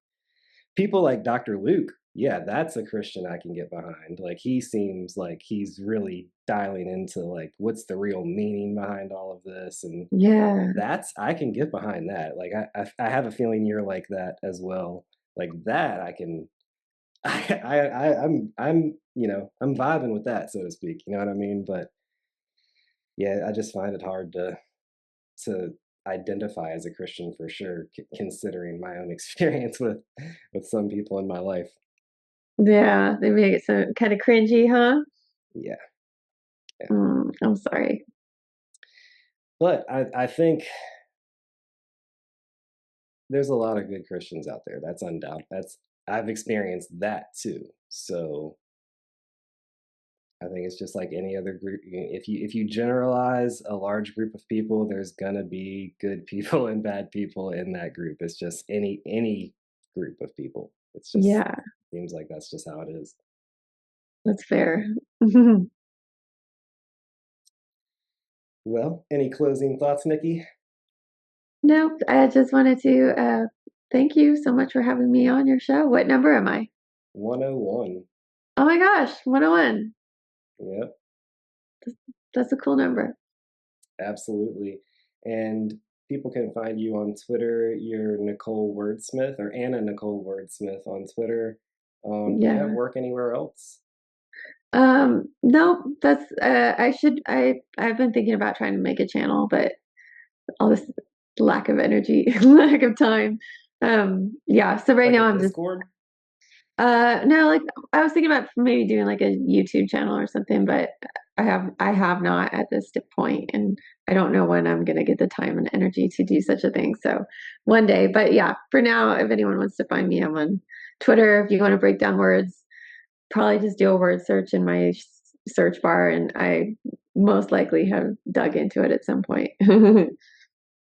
S1: people like Dr. Luke, yeah, that's a Christian I can get behind. Like, he seems like he's really dialing into like what's the real meaning behind all of this, and
S2: Yeah.
S1: that's I can get behind that. Like, I have a feeling you're like that as well. Like that, I can. I'm I'm vibing with that, so to speak. You know what I mean? But yeah, I just find it hard to identify as a Christian for sure, considering my own experience with some people in my life.
S2: Yeah, they make it so kind of cringy, huh?
S1: Yeah, yeah.
S2: I'm sorry.
S1: But I think there's a lot of good Christians out there. That's undoubted. That's I've experienced that too. So I think it's just like any other group. If you generalize a large group of people, there's gonna be good people and bad people in that group. It's just any group of people. It's just
S2: Yeah,
S1: seems like that's just how it is.
S2: that's fair.
S1: Well, any closing thoughts, Nikki?
S2: Nope, I just wanted to thank you so much for having me on your show. What number am I?
S1: 101.
S2: Oh my gosh, 101.
S1: Yep,
S2: That's a cool number.
S1: absolutely. And people can find you on Twitter. You're Nicole Wordsmith or Anna Nicole Wordsmith on Twitter. Do you have
S2: Yeah.
S1: work anywhere else?
S2: No, that's I've been thinking about trying to make a channel, but all this lack of energy, lack of time. Yeah, so right
S1: Like
S2: now
S1: a
S2: I'm just
S1: Discord?
S2: no, like I was thinking about maybe doing like a YouTube channel or something, but I have not at this point, and I don't know when I'm gonna get the time and energy to do such a thing. So one day, but yeah, for now, if anyone wants to find me, I'm on Twitter. If you want to break down words, probably just do a word search in my search bar, and I most likely have dug into it at some point.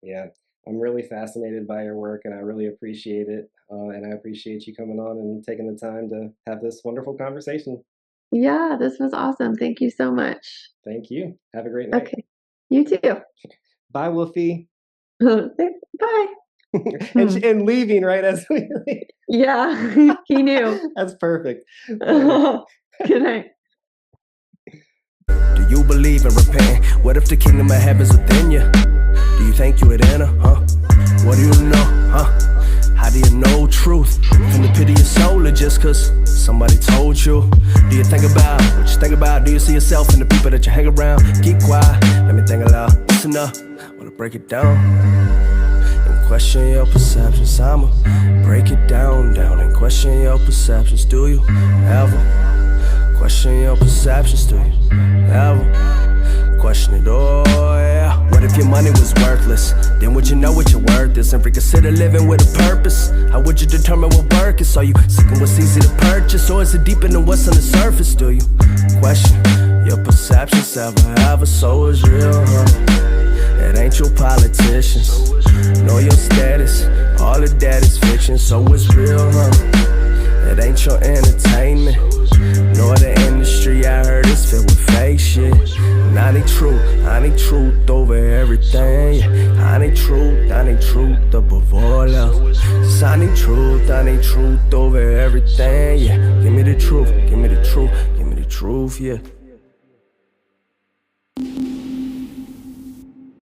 S1: Yeah, I'm really fascinated by your work and I really appreciate it. And I appreciate you coming on and taking the time to have this wonderful conversation.
S2: Yeah, this was awesome. Thank you so much.
S1: Thank you. Have a great night.
S2: Okay, you too.
S1: Bye, Wolfie.
S2: Bye.
S1: and,
S2: Hmm.
S1: and leaving right as we leave.
S2: Yeah, he knew.
S1: That's perfect. Later.
S2: Good night.
S3: Do you believe in repenting? What if the kingdom of heaven's within you? Do you think you would enter, huh? What do you know, huh? How do you know truth? From the pit of your soul or just cause somebody told you? Do you think about what you think about? Do you see yourself in the people that you hang around? Keep quiet, let me think aloud. Listen up, wanna break it down and question your perceptions. I'ma break it down and question your perceptions. Do you ever question your perceptions? Do you ever question it? Oh yeah. What if your money was worthless? Then would you know what your worth is and reconsider living with a purpose? How would you determine what work is? Are you seeking what's easy to purchase, or is it deeper than what's on the surface? Do you question your perceptions? Ever so is real, huh? It ain't your politicians, nor your status. All of that is fiction, so it's real, huh? It ain't your entertainment, nor the industry. I heard it's filled with fake shit. And I need truth over everything. Yeah. I need truth above all else. 'Cause I need truth over everything. Yeah, give me the truth, give me the truth, give me the truth, yeah.